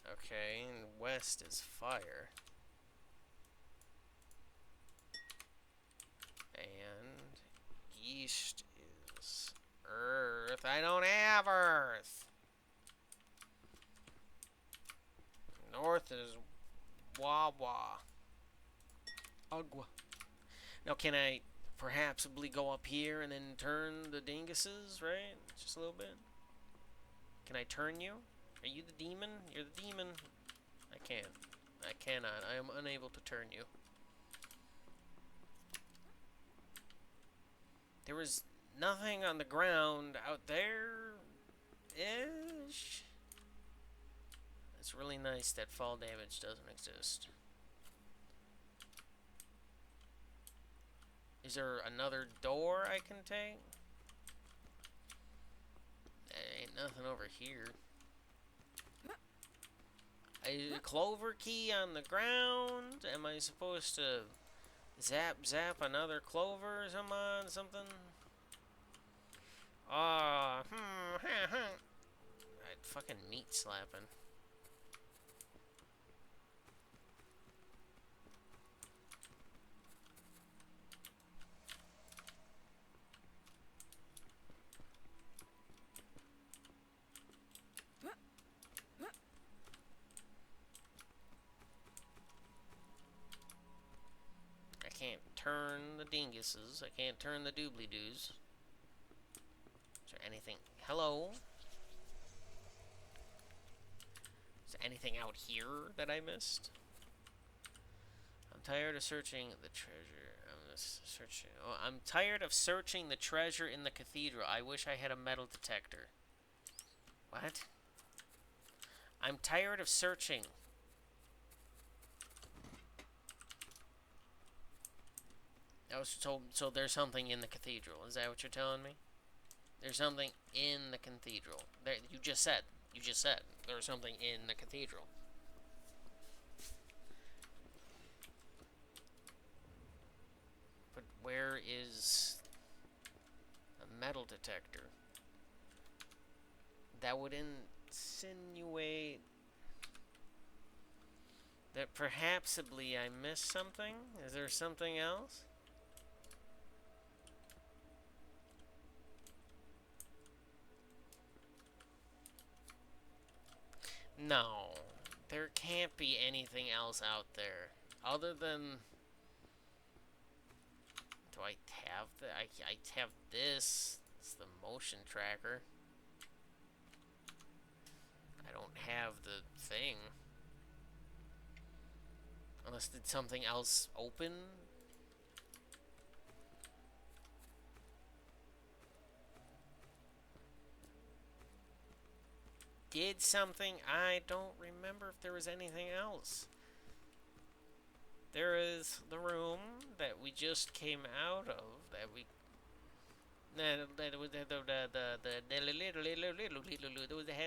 Okay, and west is fire. And east is earth. I don't have earth. North is Wawa. Agua. Now, can I perhaps go up here and then turn the dinguses, right? Just a little bit. Can I turn you? Are you the demon? You're the demon. I can't. I cannot. I am unable to turn you. There was nothing on the ground out there-ish. It's really nice that fall damage doesn't exist. Is there another door I can take? There ain't nothing over here. A clover key on the ground? Am I supposed to zap another clover or something? Ah, I'd fucking meat slapping. I can't turn the dinguses. I can't turn the doobly-doos. Is there anything? Hello? Is there anything out here that I missed? I'm tired of searching the treasure. I'm tired of searching the treasure in the cathedral. I wish I had a metal detector. What? I'm tired of searching. I was told, so there's something in the cathedral. Is that what you're telling me? There's something in the cathedral. There, you just said there's something in the cathedral. But where is a metal detector? That would insinuate that perhapsably I missed something. Is there something else? No, there can't be anything else out there other than. Do I have the? I have this. It's the motion tracker. I don't have the thing. Unless did something else open? Did something? I don't remember if there was anything else. There is the room that we just came out of. That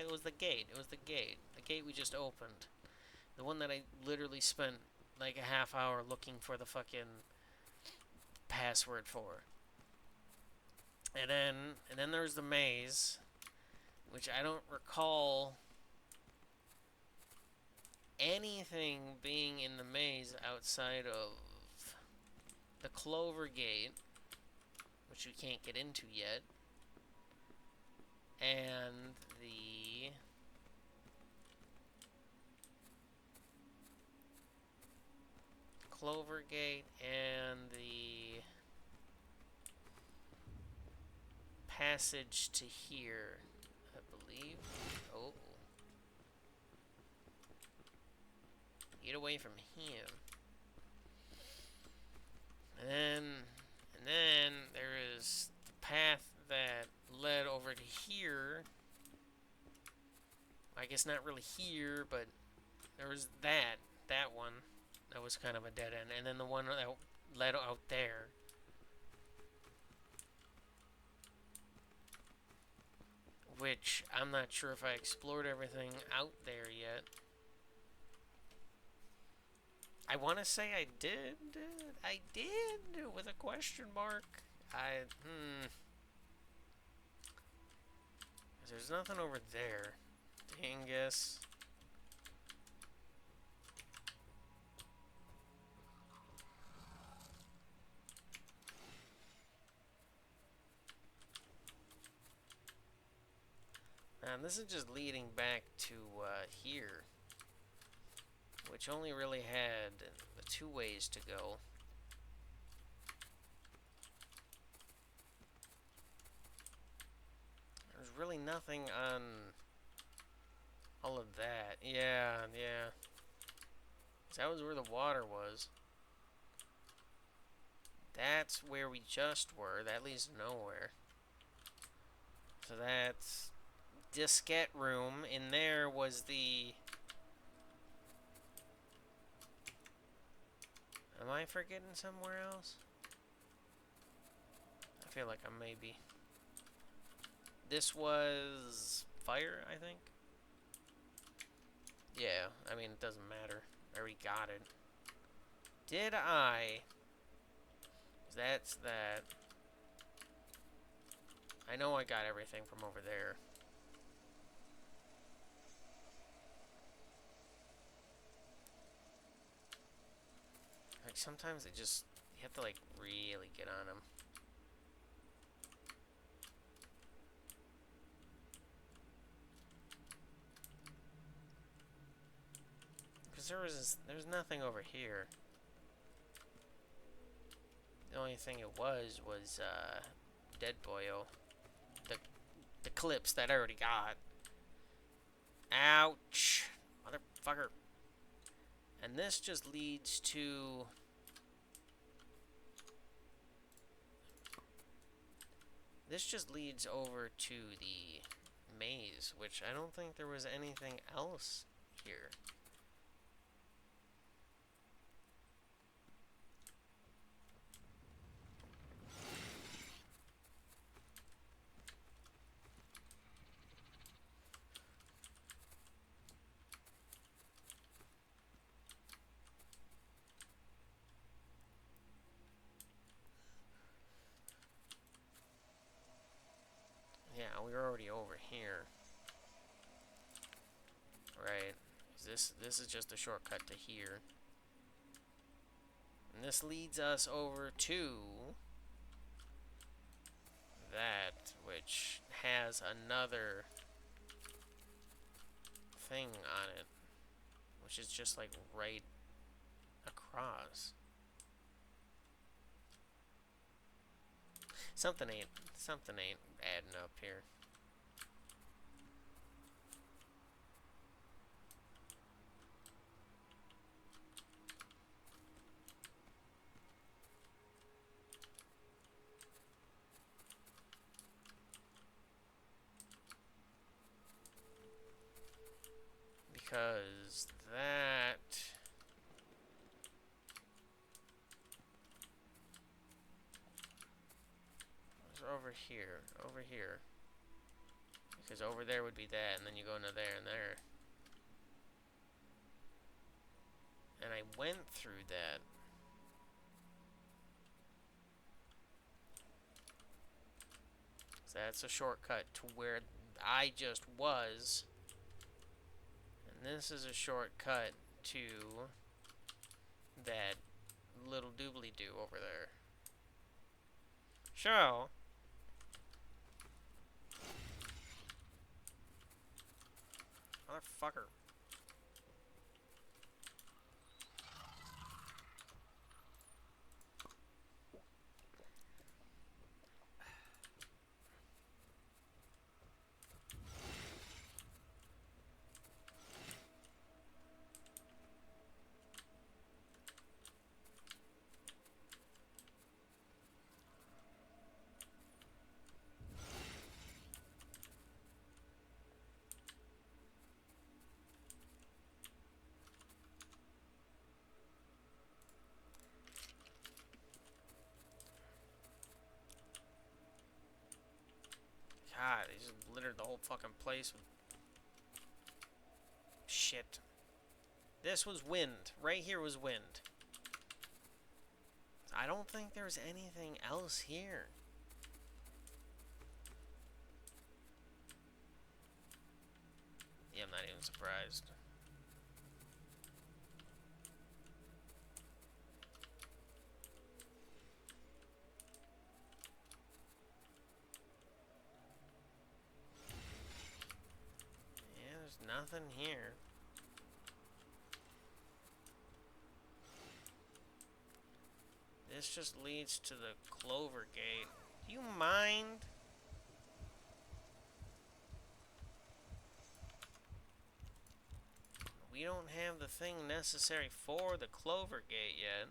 was the gate. It was the gate. The gate we just opened. The one that I literally spent like a half hour looking for the fucking password for. And then there's the maze, which I don't recall anything being in the maze outside of the Clover Gate, which we can't get into yet, and the clover gate and the passage to here, I believe. Oh. Get away from him. And then there is the path that led over to here. I guess not really here, but there was that one. That was kind of a dead end. And then the one that led out there. Which, I'm not sure if I explored everything out there yet. I want to say I did. I did, with a question mark. There's nothing over there. Dingus. And this is just leading back to here, which only really had the 2 ways to go. There's really nothing on all of that. Yeah. That was where the water was. That's where we just were. That leads nowhere. So that's diskette room. In there was the... Am I forgetting somewhere else? I feel like I may be. This was fire, I think. Yeah, I mean, it doesn't matter. I already got it. Did I? That's that. I know I got everything from over there. Like, sometimes they just... You have to, like, really get on them. Because there's nothing over here. The only thing it was Dead Boyo. The clips that I already got. Ouch! Motherfucker. And this just leads to... This just leads over to the maze, which I don't think there was anything else here. Yeah, we were already over here. Right. This is just a shortcut to here. And this leads us over to that, which has another thing on it, which is just like right across. Something ain't adding up here. Because that... over here. Because over there would be that, and then you go into there and there. And I went through that. So that's a shortcut to where I just was. And this is a shortcut to that little doobly-doo over there. So... Motherfucker. God, they just littered the whole fucking place with shit. This was wind. Right here was wind. I don't think there's anything else here. Yeah, I'm not even surprised. Yeah, there's nothing here. This just leads to the Clover Gate. Do you mind? We don't have the thing necessary for the Clover Gate yet.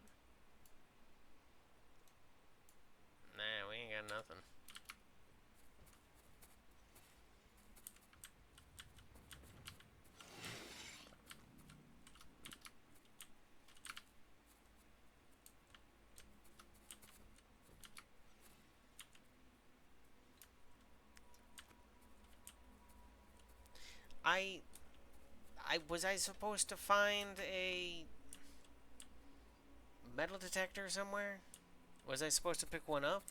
Nah, we ain't got nothing. Was I supposed to find a metal detector somewhere? Was I supposed to pick one up?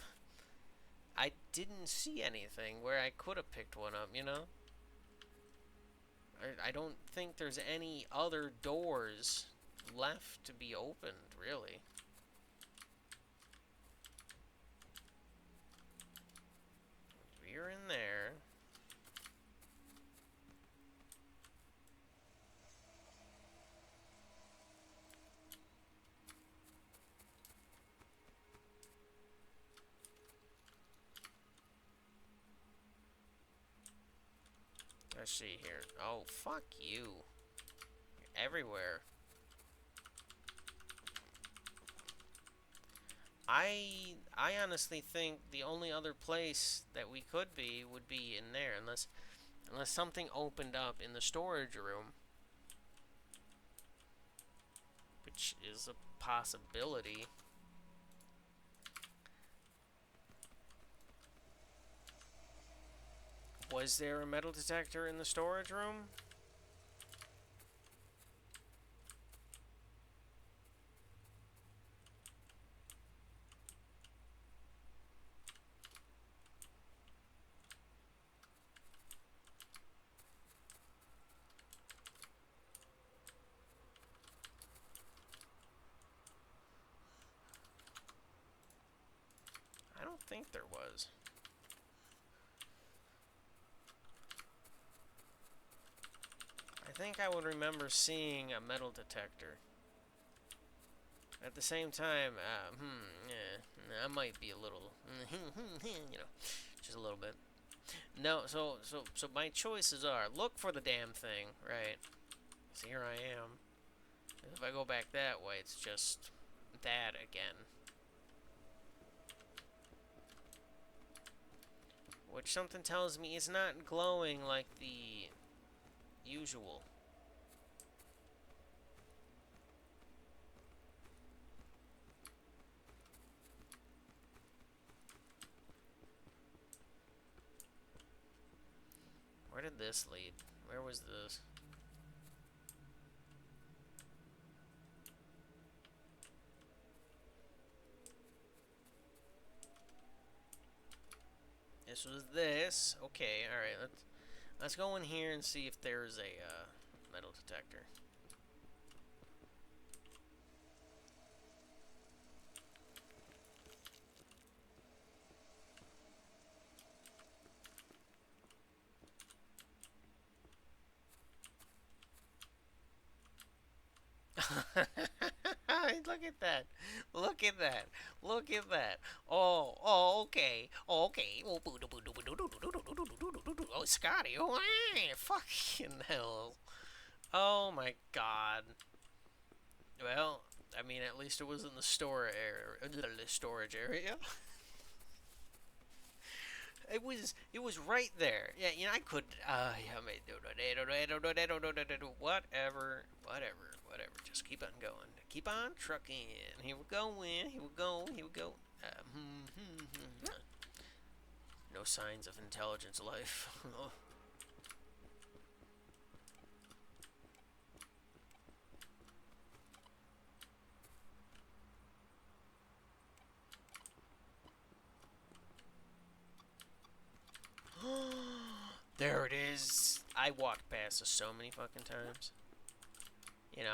I didn't see anything where I could have picked one up, you know? I don't think there's any other doors left to be opened, really. We're in there. Let's see here. Oh, fuck you. You're everywhere. I honestly think the only other place that we could be would be in there, unless something opened up in the storage room, which is a possibility. Was there a metal detector in the storage room? I don't think there was. I think I would remember seeing a metal detector. At the same time, I might be a little, you know, just a little bit. No, so my choices are look for the damn thing, right? So here I am. If I go back that way, it's just that again. Which something tells me it's not glowing like the usual. Where did this lead? Where was this? This was this. Okay, alright, let's go in here and see if there's a metal detector. Look at that. Look at that. Look at that. Oh, okay. Okay. Oh, Scotty. Oh, fucking hell. Oh my god. Well, I mean, at least it was in the storage area. It was right there. Yeah, you know, I could whatever. Just keep on going. Keep on trucking. Here we go. Here we go. No signs of intelligence life. There it is. I walked past this so many fucking times. You know,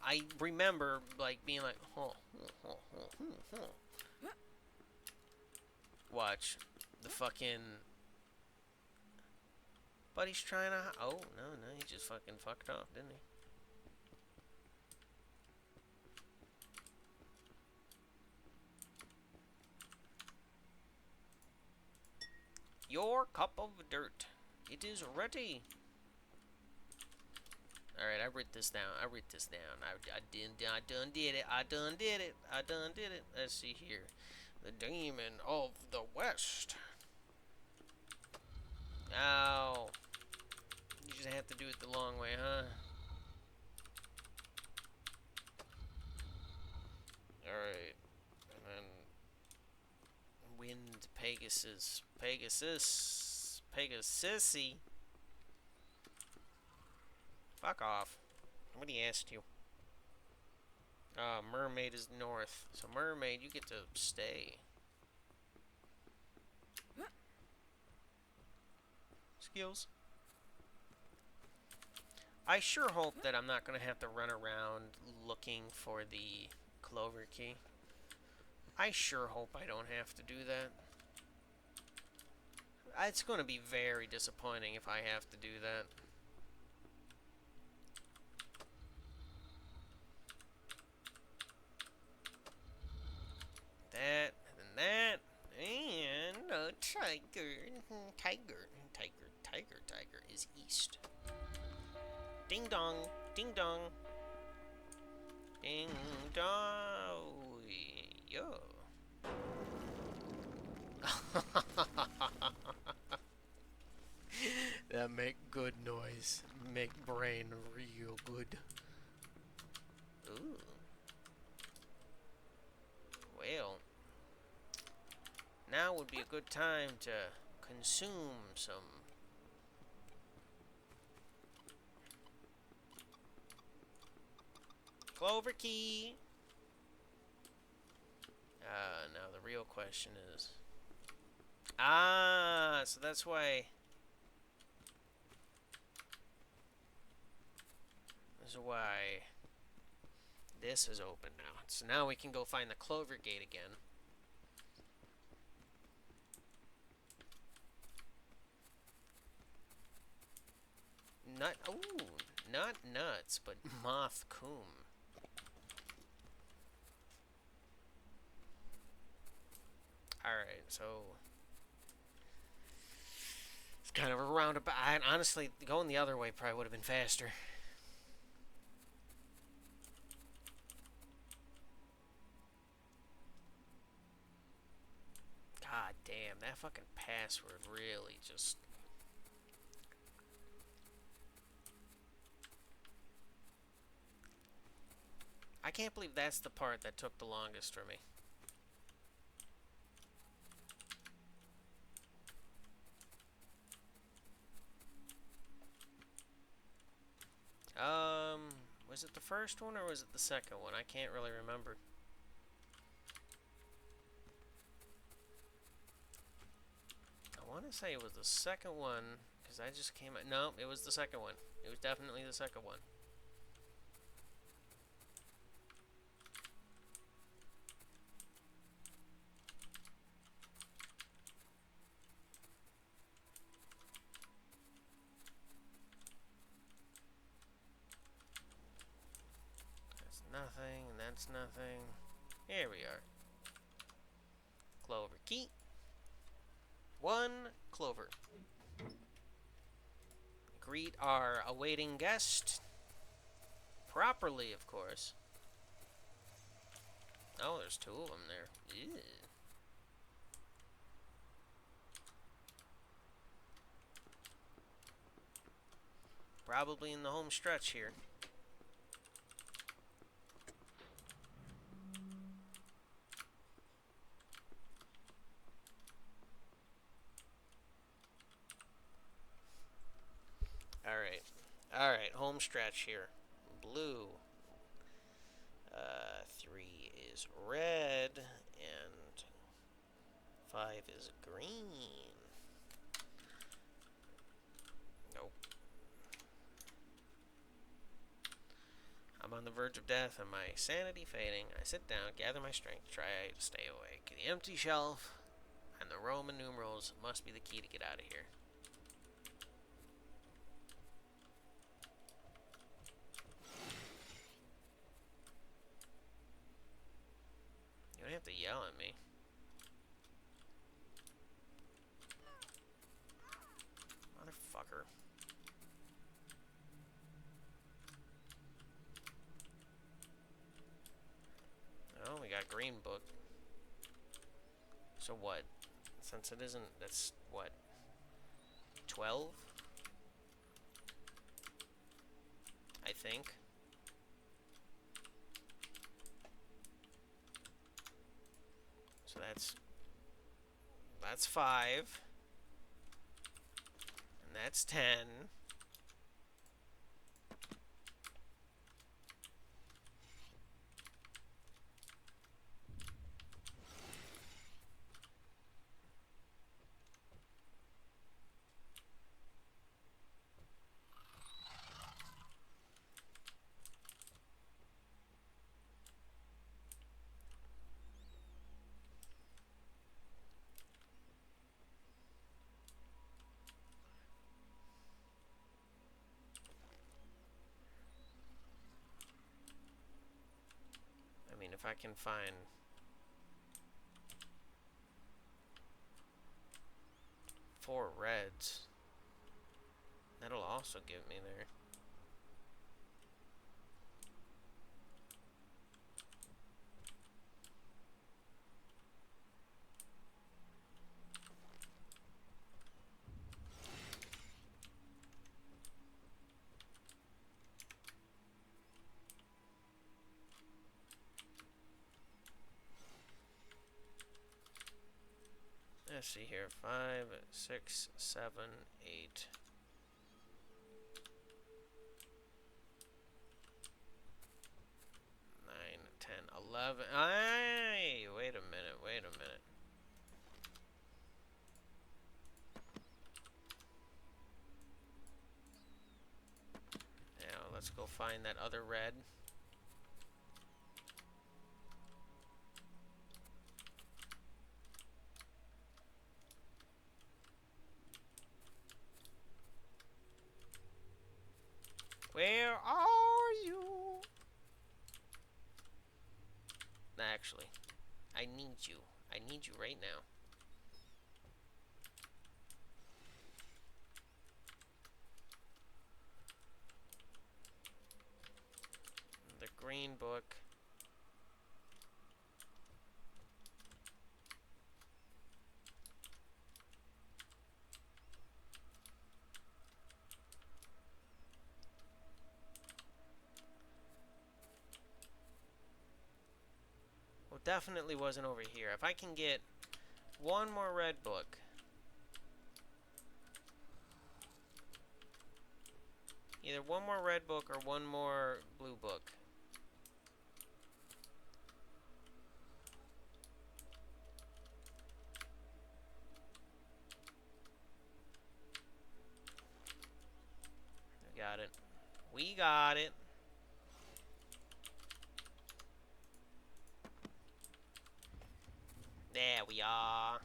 I remember like being like, watch the fucking. But he's trying to. Oh no, he just fucking fucked off, didn't he? Your cup of dirt. It is ready. Alright, I wrote this down. I done did it. Let's see here. The demon of the west. Ow. You just have to do it the long way, huh? Alright. And then wind Pegasusy. Fuck off. Nobody asked you. Mermaid is north. So mermaid, you get to stay. Skills. I sure hope that I'm not going to have to run around looking for the clover key. I sure hope I don't have to do that. It's going to be very disappointing if I have to do that. That, and that, and a tiger. Tiger is east. Ding dong, ding dong. Ding dong. Yo. That make good noise. Make brain real good. Ooh. Well. Now would be a good time to consume some clover key. Now the real question is... so that's why... This is why this is open now. So now we can go find the clover gate again. Not nuts, but moth coom. Alright, so it's kind of a roundabout. Honestly, going the other way probably would have been faster. God damn, that fucking password really just... I can't believe that's the part that took the longest for me. Was it the first one or was it the second one? I can't really remember. I want to say it was the second one, because I just came out... No, it was the second one. It was definitely the second one. Nothing, and that's nothing. Here we are. Clover key. 1 clover. Greet our awaiting guest. Properly, of course. Oh, there's 2 of them there. Ew. Probably in the home stretch here. Alright. Alright, home stretch here. Blue. 3 is red. And 5 is green. Nope. I'm on the verge of death and my sanity fading. I sit down, gather my strength, try to stay awake. The empty shelf and the Roman numerals must be the key to get out of here. You don't have to yell at me. Motherfucker. Oh, we got green book. So what? Since it isn't, that's what? 12? I think. So that's 5. And that's 10. I mean, if I can find 4 reds, that'll also give me there. Let's see here. 5, 6, 7, 8. 9, 10, 11. Aye! Wait a minute, wait a minute. Now, let's go find that other red. Where are you? Actually, I need you. I need you right now. The green book. Well, definitely wasn't over here. If I can get one more red book. Either one more red book or one more blue book. We got it. We got it. There we are.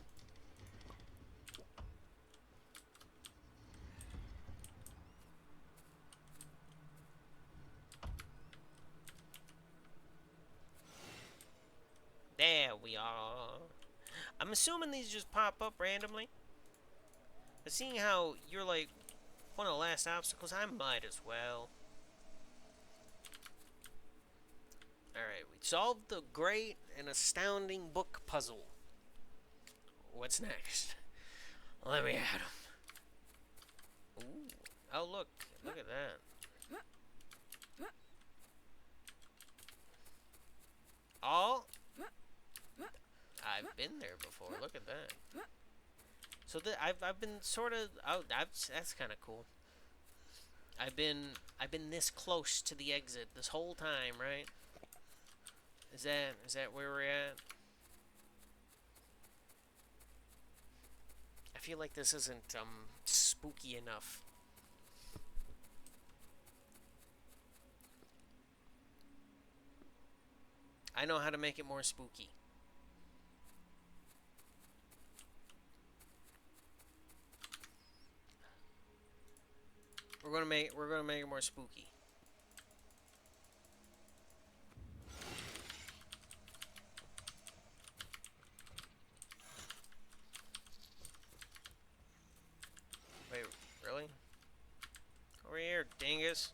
There we are. I'm assuming these just pop up randomly. But seeing how you're like one of the last obstacles, I might as well. Alright, we solved the great and astounding book puzzle. What's next? Let me at him. Ooh. Oh, look. Look at that. Oh! I've been there before. Look at that. So I've been sort of... Oh, that's kind of cool. I've been this close to the exit this whole time, right? Is that where we're at? I feel like this isn't spooky enough. I know how to make it more spooky. We're gonna make it more spooky. Wait, really? Over here, dingus.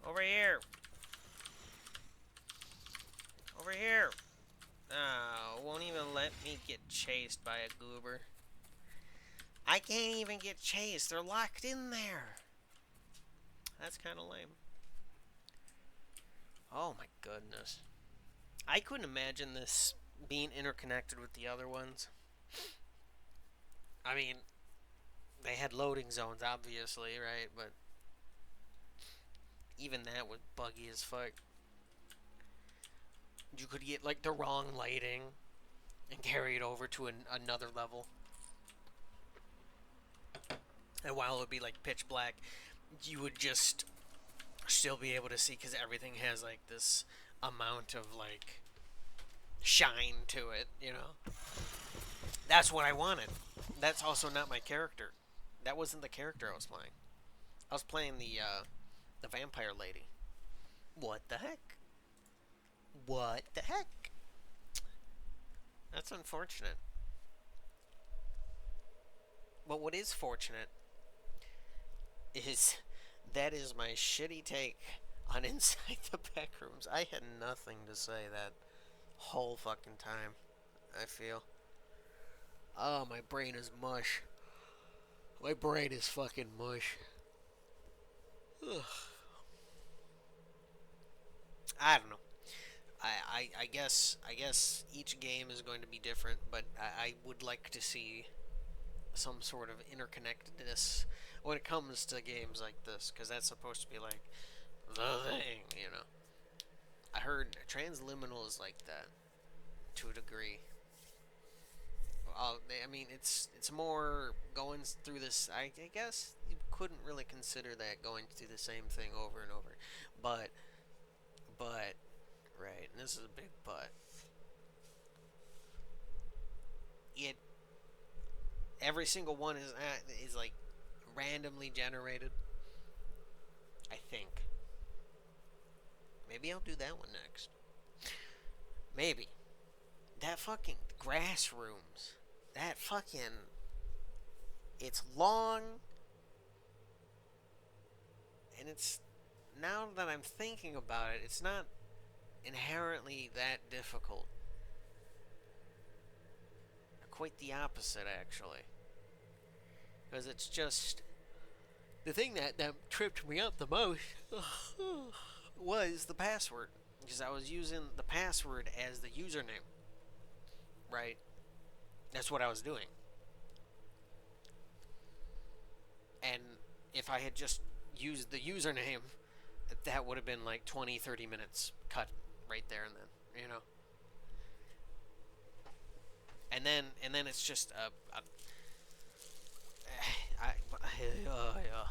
Over here. Over here. Oh, won't even let me get chased by a goober. I can't even get chased. They're locked in there. That's kind of lame. Oh my goodness. I couldn't imagine this being interconnected with the other ones. I mean, they had loading zones, obviously, right? But even that was buggy as fuck. You could get, like, the wrong lighting and carry it over to another level. And while it would be, like, pitch black, you would just still be able to see because everything has, like, this amount of, like, shine to it, you know? That's what I wanted. That's also not my character. That wasn't the character I was playing. I was playing the vampire lady. What the heck? What the heck? That's unfortunate. But what is fortunate is that is my shitty take on Inside the Backrooms. I had nothing to say that whole fucking time, I feel. Oh, my brain is mush. My brain is fucking mush. Ugh. I don't know. I guess each game is going to be different, but I would like to see some sort of interconnectedness when it comes to games like this, because that's supposed to be like the thing, you know. I heard Transliminal is like that to a degree. I mean, it's more going through this. I guess you couldn't really consider that going through the same thing over and over, but right, and this is a big but. It every single one is like randomly generated. I think. Maybe I'll do that one next. Maybe that fucking grass rooms. That fucking. It's long, and it's now that I'm thinking about it, it's not inherently that difficult. Quite the opposite, actually. Because it's just the thing that tripped me up the most was the password. Because I was using the password as the username. Right? That's what I was doing. And if I had just used the username, that would have been like 20, 30 minutes cut right there and then, you know? And then it's just yeah.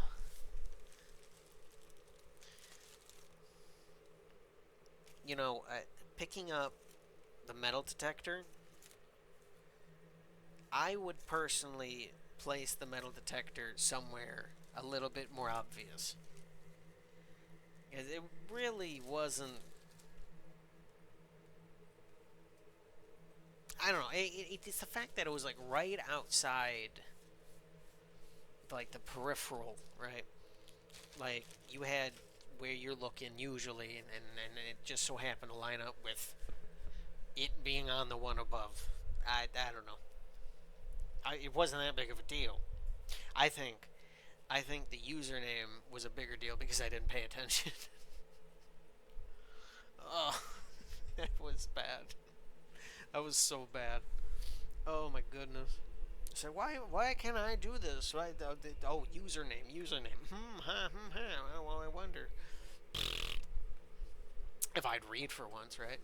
You know, picking up the metal detector, I would personally place the metal detector somewhere a little bit more obvious. It really wasn't. I don't know. It's the fact that it was like right outside, like the peripheral, right? Like you had where you're looking usually, and it just so happened to line up with it being on the one above. I don't know. It wasn't that big of a deal. I think I think the username was a bigger deal because I didn't pay attention. Oh, that was bad. That was so bad. Oh my goodness. So why can't I do this? Why, oh, username. Well, I wonder if I'd read for once, right?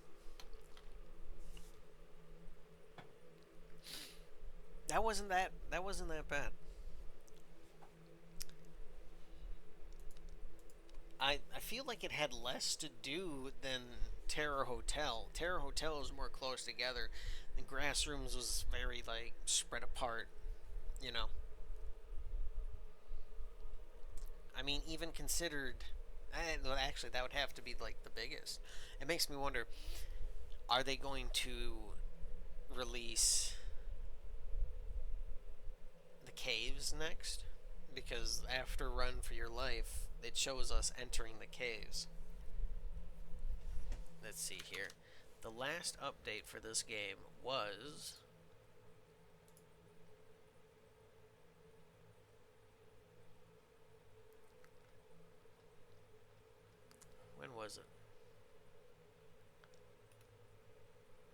That wasn't that bad. I feel like it had less to do than Terror Hotel. Terror Hotel was more close together, and Grassrooms was very like spread apart. You know, I mean, even considered. Well, actually, that would have to be like the biggest. It makes me wonder: are they going to release the caves next? Because after Run for Your Life, it shows us entering the caves. Let's see here. The last update for this game was. When was it?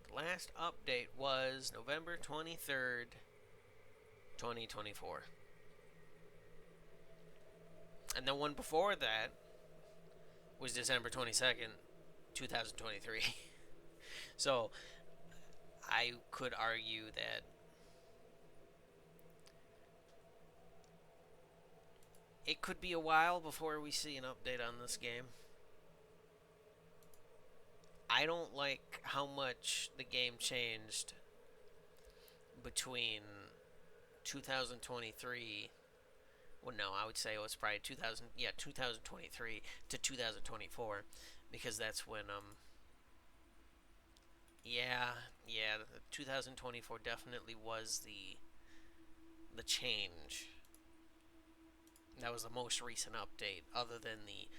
The last update was November 23rd, 2024. And the one before that was December 22nd, 2023. So I could argue that it could be a while before we see an update on this game. I don't like how much the game changed between 2023. Well, no, I would say it was probably 2023 to 2024, because that's when yeah, 2024 definitely was the change. That was the most recent update, other than the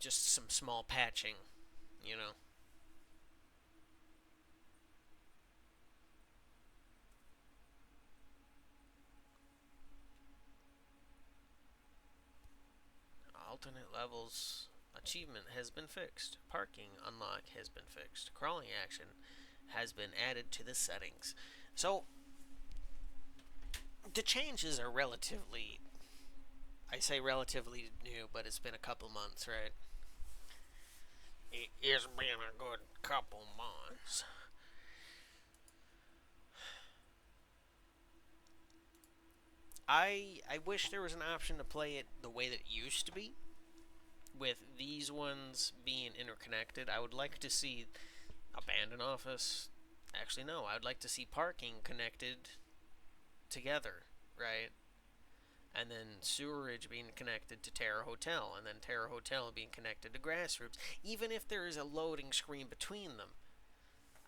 just some small patching, you know. Alternate levels achievement has been fixed. Parking unlock has been fixed. Crawling action has been added to the settings. So the changes are relatively, I say relatively new, but it's been a couple months, right? It's been a good couple months. I wish there was an option to play it the way that it used to be, with these ones being interconnected. I would like to see abandoned office. Actually, no. I would like to see parking connected together, right? And then sewerage being connected to Terror Hotel, and then Terror Hotel being connected to Grassroots, even if there is a loading screen between them.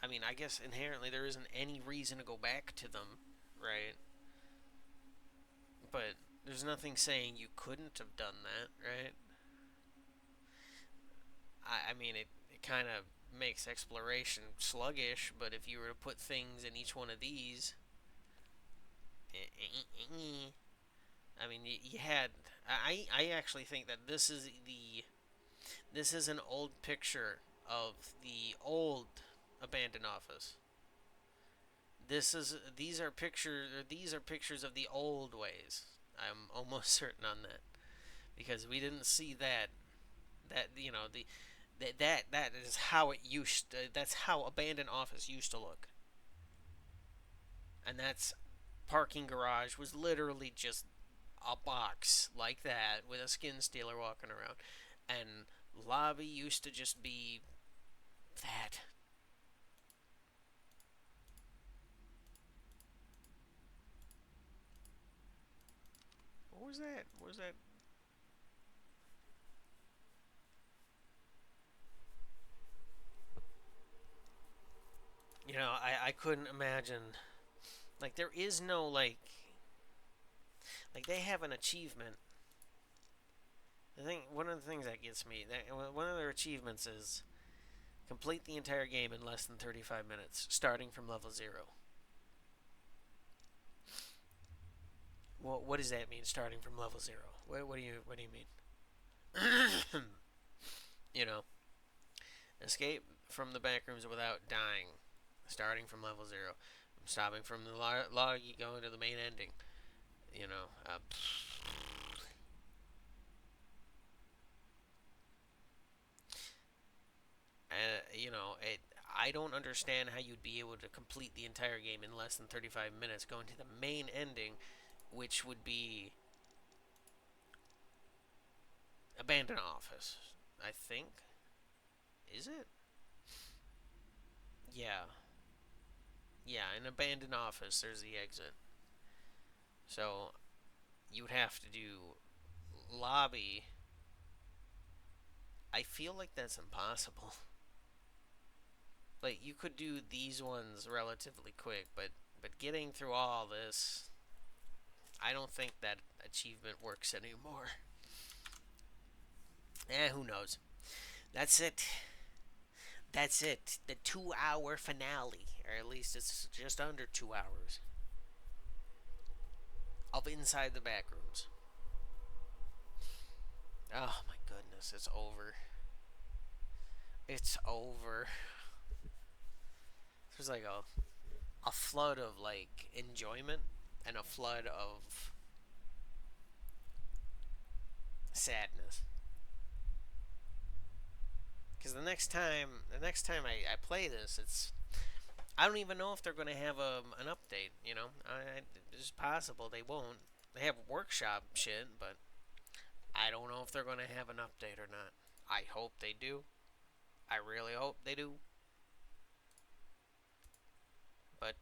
I mean, I guess inherently there isn't any reason to go back to them, right? But there's nothing saying you couldn't have done that, right? I mean, it kind of makes exploration sluggish, but if you were to put things in each one of these, I mean, you had. I actually think that this is an old picture of the old abandoned office. These are pictures of the old ways. I'm almost certain on that, because we didn't see that that is how it used to, that's how abandoned office used to look. And that's parking garage was literally just a box like that with a skin stealer walking around, and lobby used to just be that. What was that? What was that? I couldn't imagine, like, there is no like they have an achievement. I think one of the things that gets me, that one of their achievements is complete the entire game in less than 35 minutes, starting from level 0. What does that mean, starting from level 0? What do you mean? you know, escape from the backrooms without dying, starting from level 0. stopping from the log, you go into the main ending. You know, you know, I don't understand how you'd be able to complete the entire game in less than 35 minutes going to the main ending, which would be abandoned office. I think. Is it? Yeah. Yeah, an abandoned office, there's the exit. So you would have to do lobby. I feel like that's impossible. Like you could do these ones relatively quick, but getting through all this, I don't think that achievement works anymore. Who knows? That's it. That's it. The 2 hour finale, or at least it's just under 2 hours of Inside the Backrooms. Oh my goodness, it's over. It's over. There's like a flood of like enjoyment and a flood of sadness. Because the next time I play this, I don't even know if they're going to have an update. You know, it's possible they won't. They have workshop shit, but I don't know if they're going to have an update or not. I hope they do. I really hope they do. But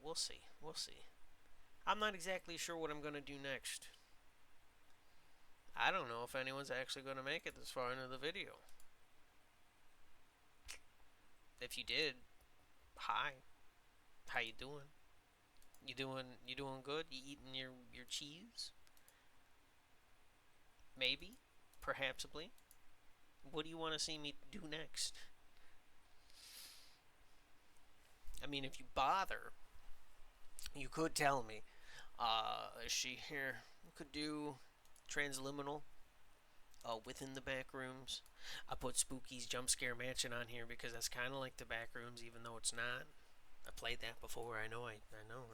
we'll see. We'll see. I'm not exactly sure what I'm going to do next. I don't know if anyone's actually going to make it this far into the video. If you did, hi. How you doing? You doing good? You eating your cheese? Maybe, perhapsably. What do you want to see me do next? I mean, if you bother, you could tell me. Is she here? We could do transliminal. Within the Backrooms. I put Spooky's Jump Scare Mansion on here because that's kind of like the Backrooms, even though it's not. I played that before. I know. I know.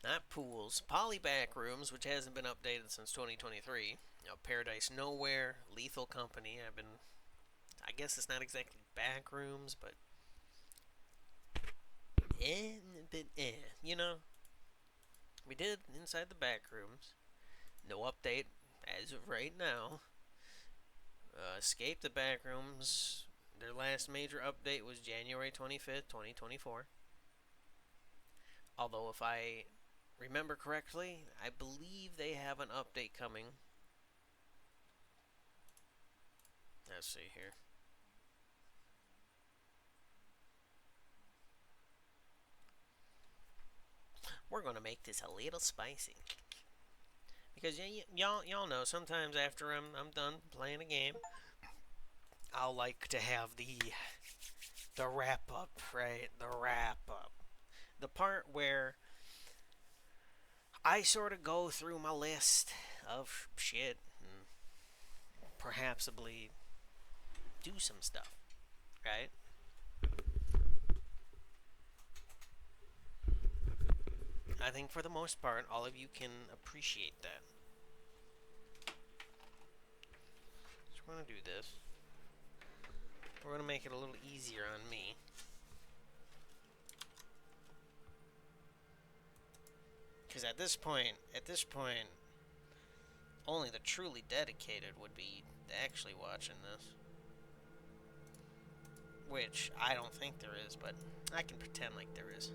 Not pools. Poly Backrooms, which hasn't been updated since 2023. Paradise Nowhere, Lethal Company. I guess it's not exactly Backrooms, but you know, we did Inside the Backrooms. No update as of right now. Escape the Backrooms. Their last major update was January 25th, 2024. Although, if I remember correctly, I believe they have an update coming. Let's see here. We're gonna make this a little spicy because y'all know sometimes after I'm done playing a game, I'll like to have the wrap up, right? The wrap up, the part where I sort of go through my list of shit and perhapsably do some stuff, right? I think for the most part, all of you can appreciate that. So we're gonna do this. We're gonna make it a little easier on me. Because at this point, only the truly dedicated would be actually watching this. Which I don't think there is, but I can pretend like there is.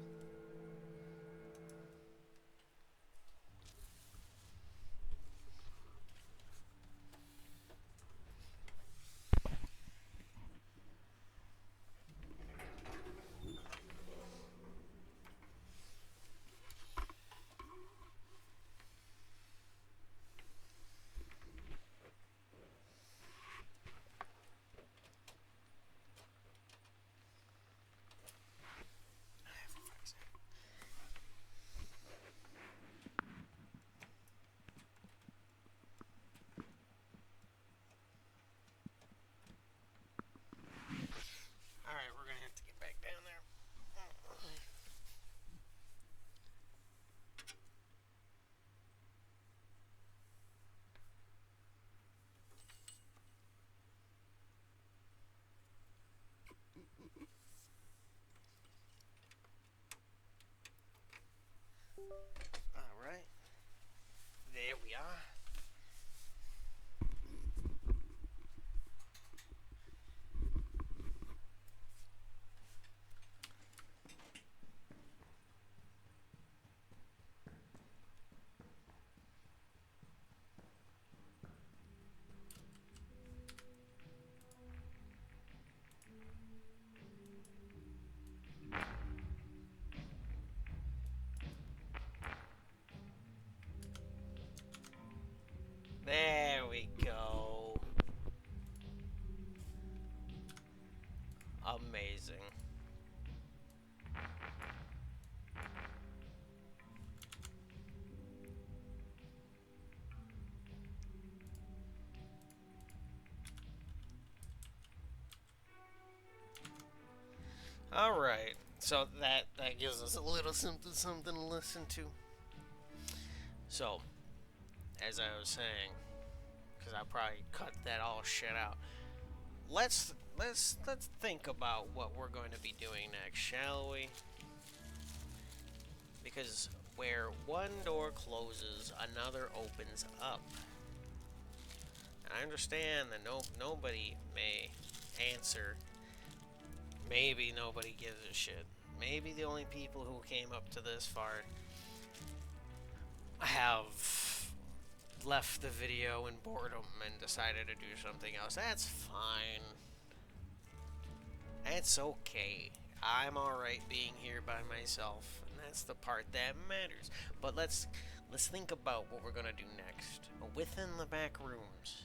There we go. Amazing. All right. So that gives us a little something to listen to. So, as I was saying, because I probably cut that all shit out. Let's think about what we're going to be doing next, shall we? Because where one door closes, another opens up. And I understand that nobody may answer. Maybe nobody gives a shit. Maybe the only people who came up to this far have left the video in boredom and decided to do something else. That's fine. It's okay. I'm alright being here by myself, and that's the part that matters. But let's think about what we're gonna do next. Within the back rooms.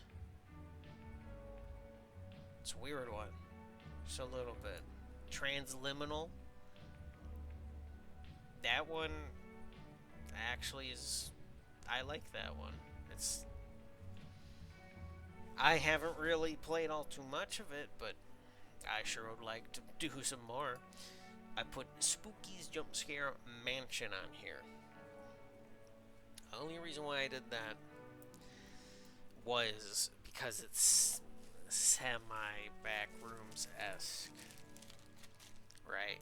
It's a weird one. Just a little bit. Transliminal. That one actually is. I like that one. I haven't really played all too much of it, but I sure would like to do some more. I put Spooky's Jump Scare Mansion on here. The only reason why I did that was because it's semi-Backrooms-esque. Right.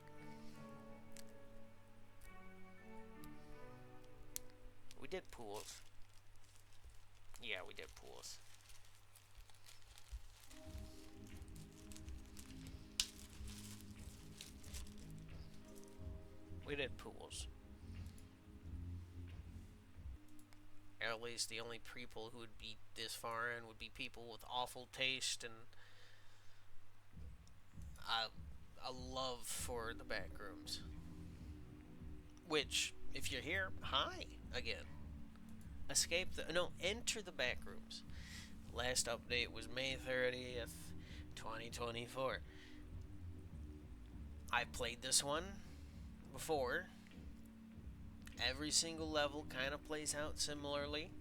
We did pools. Yeah, we did pools. We did pools. At least the only people who would be this far in would be people with awful taste and a love for the Backrooms. Which, if you're here, hi again. Enter the Backrooms. Last update was May 30th, 2024. I've played this one before. Every single level kind of plays out similarly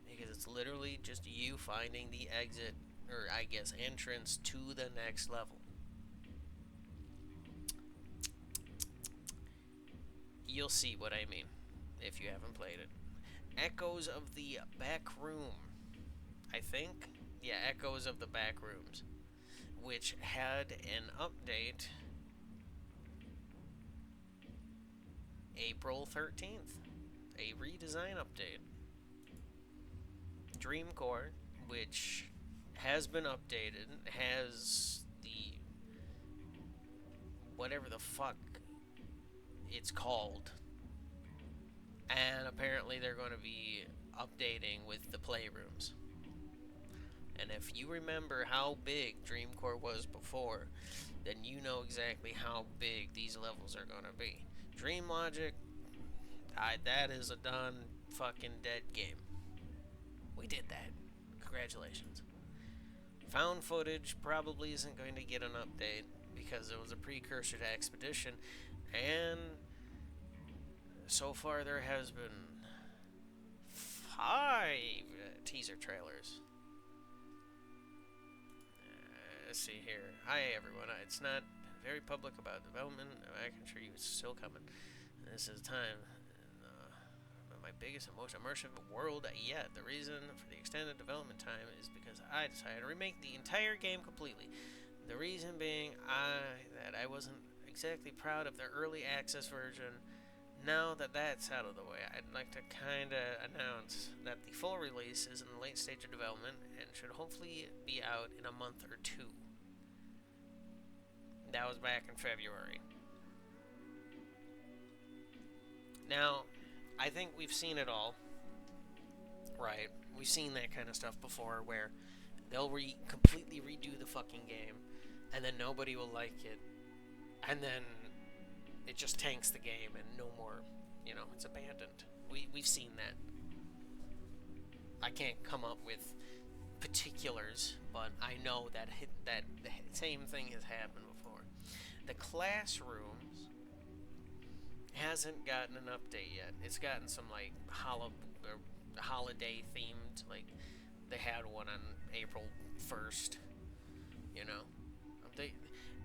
because it's literally just you finding the exit, or I guess entrance to the next level. You'll see what I mean if you haven't played it. Echoes of the Backroom, I think. Yeah, Echoes of the Backrooms, which had an update April 13th, a redesign update. Dreamcore, which has been updated, has the whatever the fuck it's called, and apparently they're going to be updating with the playrooms. And if you remember how big Dreamcore was before, then you know exactly how big these levels are going to be. Dream Logic, that is a done fucking dead game. We did that. Congratulations. Found Footage probably isn't going to get an update because it was a precursor to Expedition, and so far there has been 5 teaser trailers. Let's see here. Hi everyone. It's not very public about development. I can assure you it's still coming. This is time. My biggest and most immersive world yet. The reason for the extended development time is because I decided to remake the entire game completely. The reason being that I wasn't exactly proud of the early access version. Now that that's out of the way, I'd like to kind of announce that the full release is in the late stage of development and should hopefully be out in a month or 2. That was back in February. Now, I think we've seen it all, right? We've seen that kind of stuff before where they'll completely redo the fucking game and then nobody will like it, and then it just tanks the game and no more, it's abandoned. We've seen that. I can't come up with particulars, but I know that the same thing has happened before. The classrooms hasn't gotten an update yet. It's gotten some like holiday themed, like they had one on April 1st. You know, they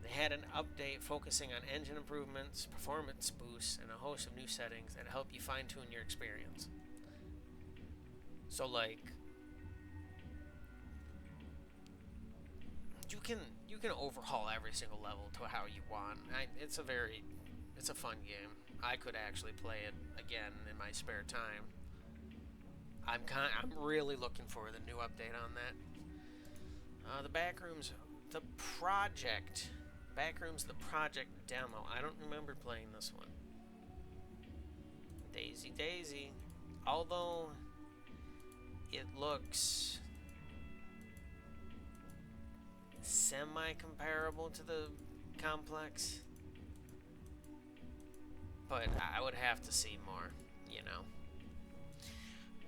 had an update focusing on engine improvements, performance boosts, and a host of new settings that help you fine tune your experience. So like, you can overhaul every single level to how you want. It's a fun game. I could actually play it again in my spare time. I'm really looking for the new update on that. The Backrooms, the project, Backrooms, the project demo. I don't remember playing this one. Daisy Daisy, although it looks semi-comparable to the complex, but I would have to see more, you know.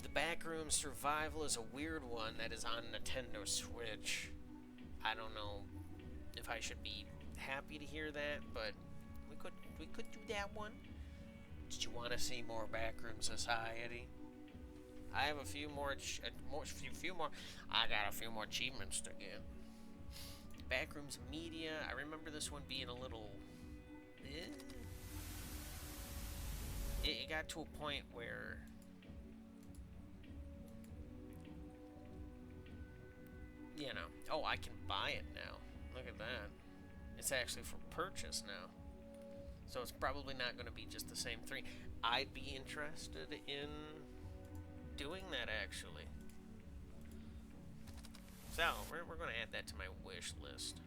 The Backroom Survival is a weird one that is on Nintendo Switch. I don't know if I should be happy to hear that, but we could do that one. Did you want to see more Backroom Society? I have a few more. I got a few more achievements to get. Backrooms Media. I remember this one being a little. It got to a point where you know. Oh, I can buy it now. Look at that. It's actually for purchase now. So it's probably not going to be just the same three. I'd be interested in doing that actually. So we're going to add that to my wish list.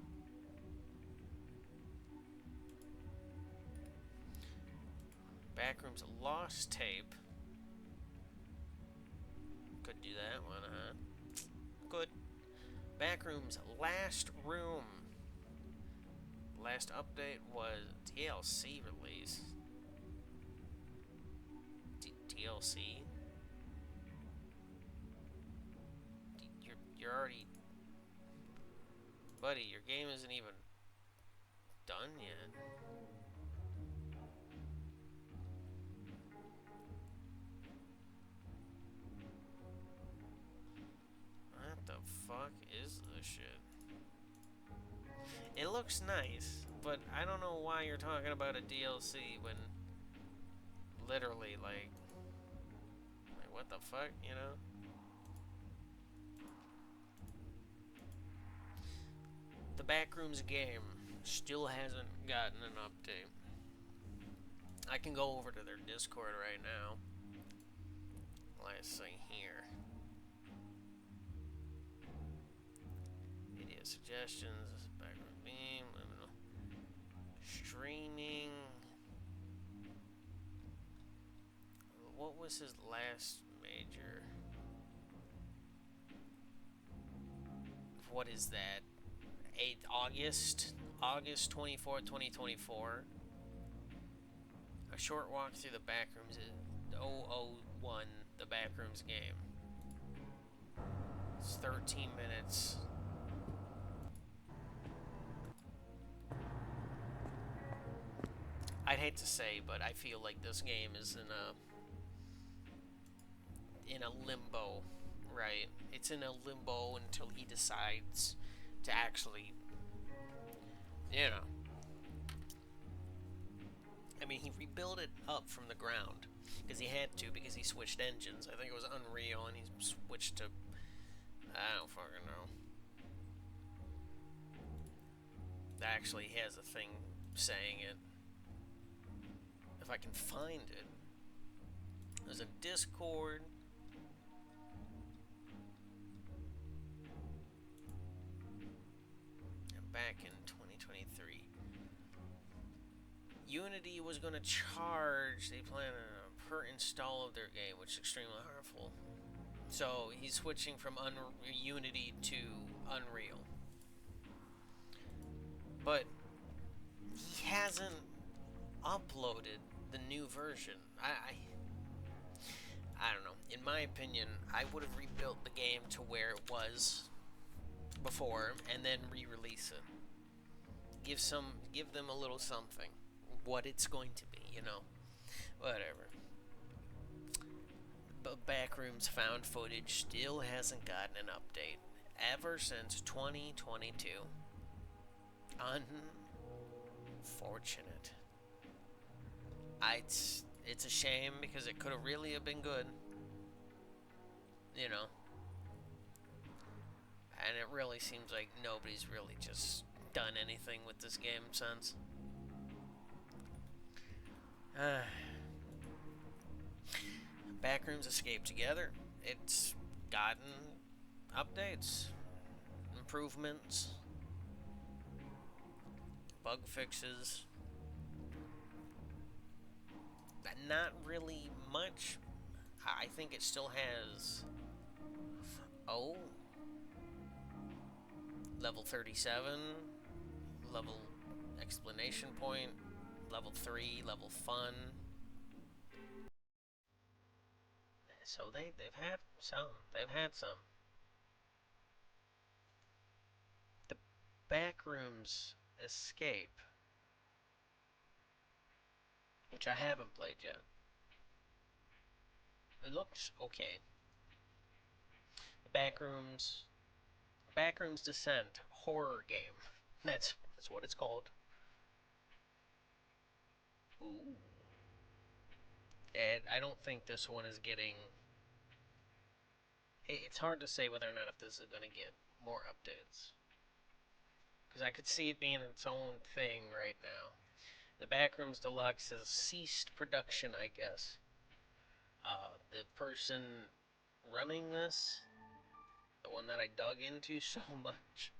Backrooms Lost Tape. Could do that one, huh? Good. Backrooms Last Room. Last update was DLC release. DLC? You're already... Buddy, your game isn't even done yet. What the fuck is this shit? It looks nice, but I don't know why you're talking about a DLC when literally, like what the fuck, you know? The Backrooms game still hasn't gotten an update. I can go over to their Discord right now. Let's see here. Video suggestions, background theme, streaming. What was his last major? What is that? 8th August 24th, 2024. A short walk through the Backrooms is 001, the Backrooms game. It's 13 minutes. I'd hate to say, but I feel like this game is in a limbo, right? It's in a limbo until he decides to actually, you know. I mean, he rebuilt it up from the ground because he had to, because he switched engines. I think it was Unreal, and he switched to, I don't fucking know. That actually has a thing saying it. If I can find it. There's a Discord. Back in 2023. Unity was going to charge, they plan per install of their game, which is extremely harmful. So he's switching from Unity to Unreal. But he hasn't uploaded the new version. I don't know. In my opinion, I would have rebuilt the game to where it was before and then re-release it. Give them a little something. What it's going to be, you know. Whatever. But Backrooms found footage still hasn't gotten an update ever since 2022. Unfortunate. It's a shame because it could have really have been good. You know. And it really seems like nobody's really just done anything with this game since. Backrooms escaped together. It's gotten updates, improvements, bug fixes. Not really much. I think it still has. Oh. Level 37. Level explanation point. Level 3. Level fun. So they've had some. They've had some. The Backrooms Escape, which I haven't played yet. It looks okay. The Backrooms Descent horror game. That's what it's called. Ooh. And I don't think this one is getting. It's hard to say whether or not if this is going to get more updates. Because I could see it being its own thing right now. The Backrooms Deluxe has ceased production, I guess. The person running this, the one that I dug into so much,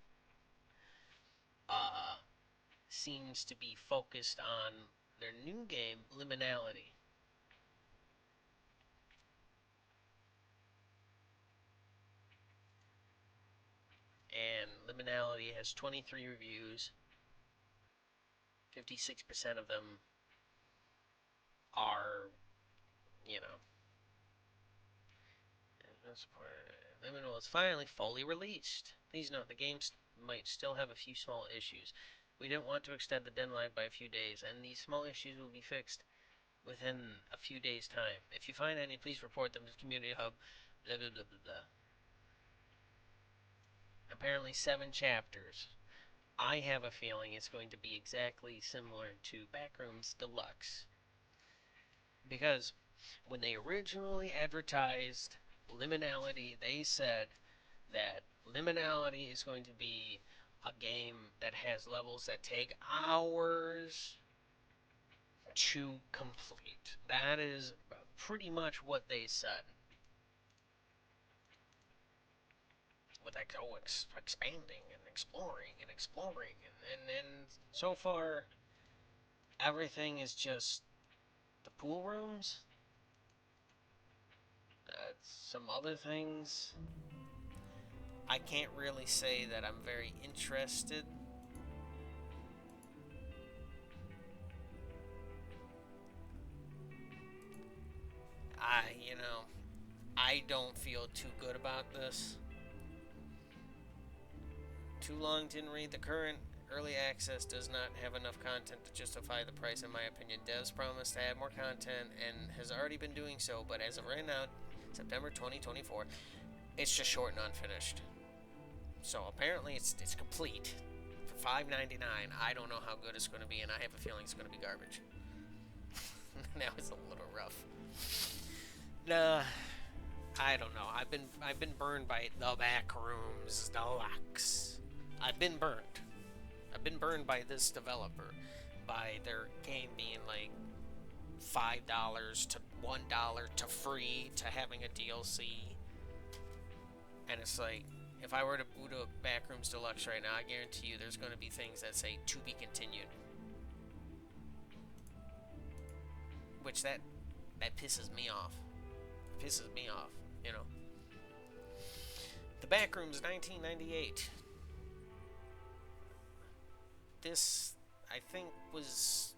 seems to be focused on their new game, Liminality. And Liminality has 23 reviews. 56% of them are, you know, Liminal is finally fully released. Please note the game might still have a few small issues. We didn't want to extend the deadline by a few days, and these small issues will be fixed within a few days' time. If you find any, please report them to the Community Hub. Blah, blah, blah, blah, blah. Apparently 7 chapters. I have a feeling it's going to be exactly similar to Backrooms Deluxe. Because when they originally advertised Liminality, they said that Liminality is going to be a game that has levels that take hours to complete. That is pretty much what they said. With expanding and exploring and so far everything is just the pool rooms. Some other things. I can't really say that I'm very interested. I don't feel too good about this. Too long didn't read. The current early access does not have enough content to justify the price, in my opinion. Devs promised to add more content and has already been doing so, but as of right now, September 2024, it's just short and unfinished. So apparently it's complete for $5.99. I don't know how good it's going to be, and I have a feeling it's going to be garbage. Now it's a little rough. Nah, I don't know. I've been burned by the Backrooms Deluxe. I've been burned. I've been burned by this developer, by their game being like $5 to $1 to free to having a DLC. And it's like, if I were to boot up Backrooms Deluxe right now, I guarantee you there's going to be things that say to be continued. Which that pisses me off. Pisses me off, you know. The Backrooms 1998. This, I think, was...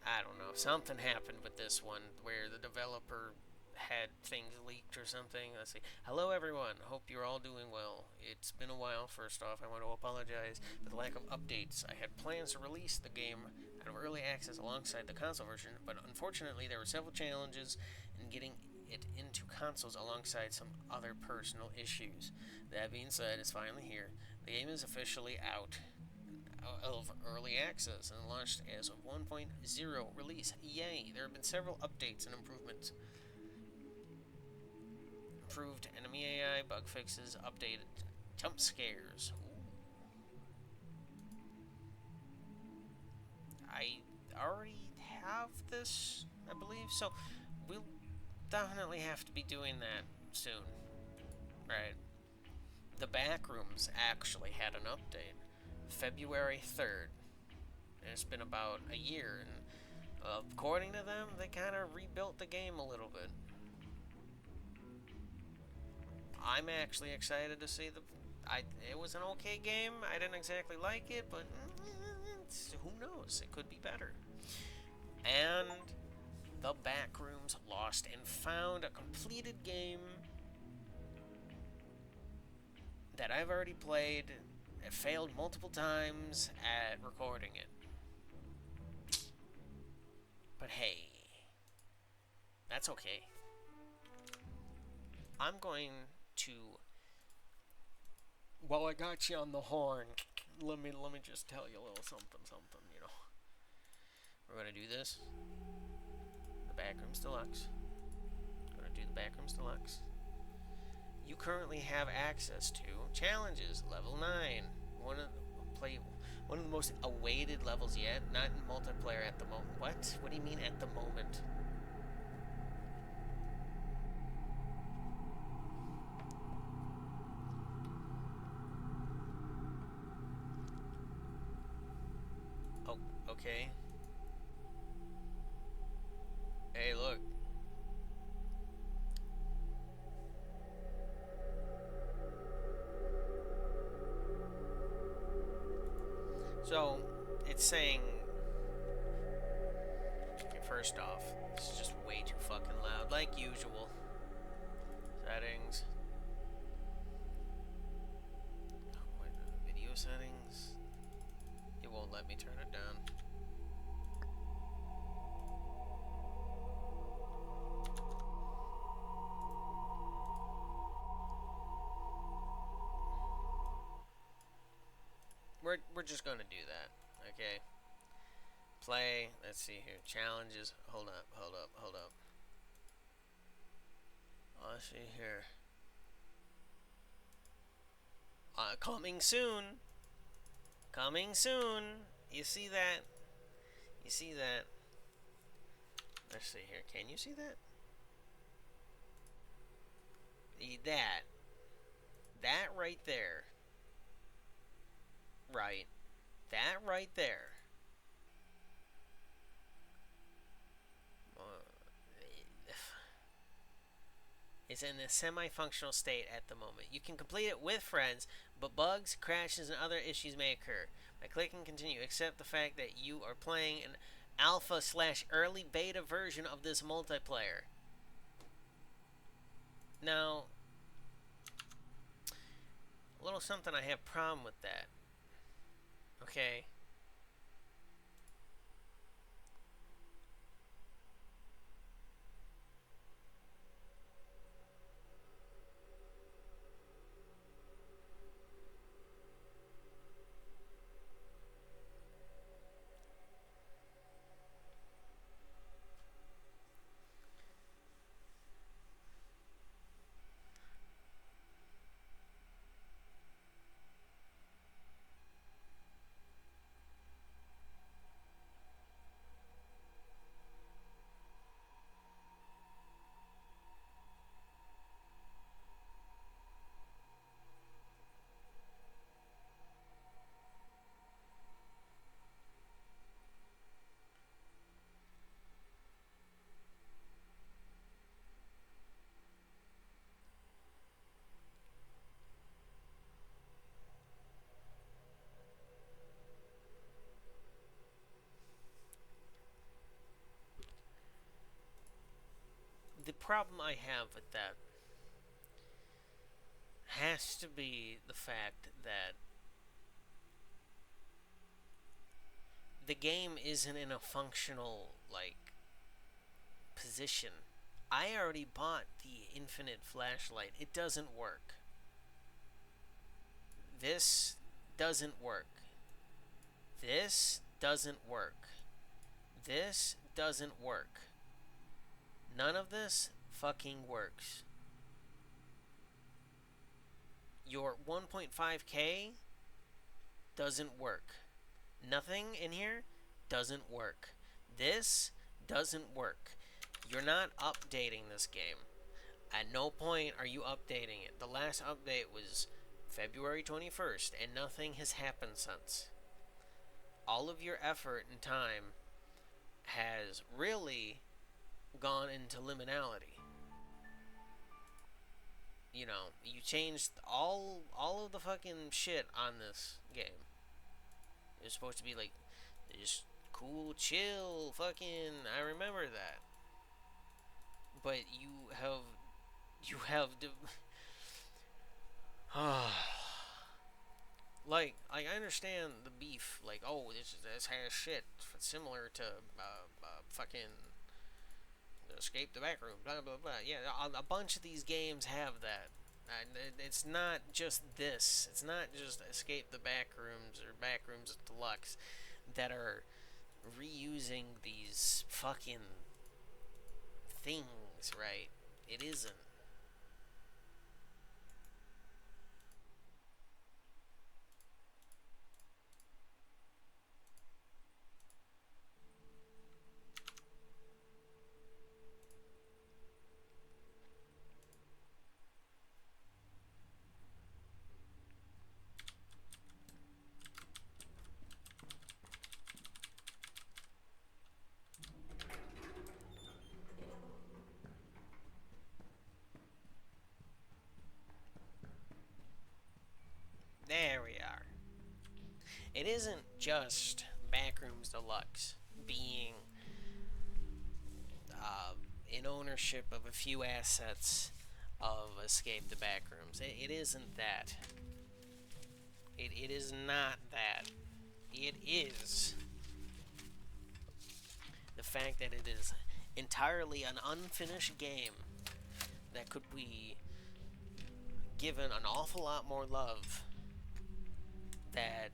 I don't know. Something happened with this one where the developer had things leaked or something. Let's see. Hello, everyone. Hope you're all doing well. It's been a while. First off, I want to apologize for the lack of updates. I had plans to release the game out of early access alongside the console version, but unfortunately, there were several challenges in getting it into consoles alongside some other personal issues. That being said, it's finally here. The game is officially out of early access and launched as of 1.0 release. Yay! There have been several updates and improvements. Improved enemy AI, bug fixes, updated jump scares. I already have this, I believe, so we'll definitely have to be doing that soon. Right. The Backrooms actually had an update. February 3rd. And it's been about a year, and according to them, they kind of rebuilt the game a little bit. I'm actually excited to see it was an okay game. I didn't exactly like it, but who knows? It could be better. And the Backrooms Lost and Found, a completed game that I've already played. It failed multiple times at recording it. But hey, that's okay. I'm going to, while I got you on the horn, let me just tell you a little something, you know. We're gonna do this. The Backrooms Deluxe. We're gonna do the Backrooms Deluxe. You currently have access to challenges, level 9. One of the most awaited levels yet, not in multiplayer at the moment. What? What do you mean at the moment? Oh, okay. Hey, look. So, it's saying... Okay, first off, this is just way too fucking loud, like usual. Settings. Oh, wait, video settings. It won't let me turn it down. We're just gonna do that, okay? Play. Let's see here. Challenges. Hold up. Let's see here. Coming soon. Coming soon. You see that? You see that? Let's see here. Can you see that? That. That right there. Right. That right there. Is in a semi-functional state at the moment. You can complete it with friends, but bugs, crashes, and other issues may occur. By clicking continue, accept the fact that you are playing an alpha/early beta version of this multiplayer. Now, a little something I have problem with that. Okay. problem I have with that has to be the fact that the game isn't in a functional, like, position. I already bought the infinite flashlight. It doesn't work. This doesn't work. This doesn't work. This doesn't work. None of this fucking works. Your 1.5K doesn't work. Nothing in here doesn't work. This doesn't work. You're not updating this game. At no point are you updating it. The last update was February 21st, and nothing has happened since. All of your effort and time has really gone into liminality. You know, you changed all of the fucking shit on this game. It's supposed to be like just cool, chill, fucking. I remember that, but you have like I understand the beef. Like, oh, this has shit similar to fucking Escape the Backroom, blah blah blah. Yeah, a bunch of these games have that. It's not just this. It's not just Escape the Backrooms or Backrooms Deluxe that are reusing these fucking things, right? It isn't. There we are. It isn't just Backrooms Deluxe being in ownership of a few assets of Escape the Backrooms. It isn't that. It is not that. It is the fact that it is entirely an unfinished game that could be given an awful lot more love, that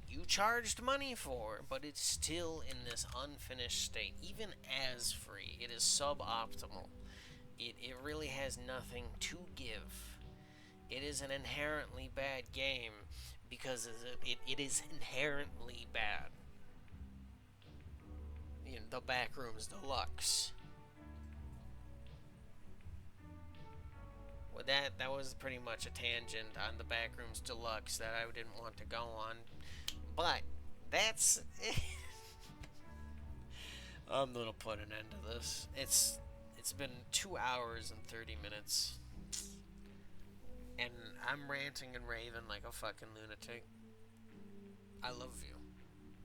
you charged money for, but it's still in this unfinished state. Even as free, it is suboptimal. It really has nothing to give. It is an inherently bad game because it is inherently bad. You know, the Backrooms Deluxe. Well, that was pretty much a tangent on the Backrooms Deluxe that I didn't want to go on. But that's I'm gonna put an end to this. It's been 2 hours and 30 minutes, and I'm ranting and raving like a fucking lunatic. I love you.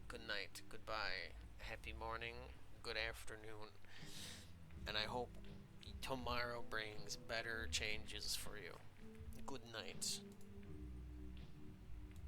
Good night. Goodbye. Happy morning. Good afternoon. And I hope tomorrow brings better changes for you. Good night.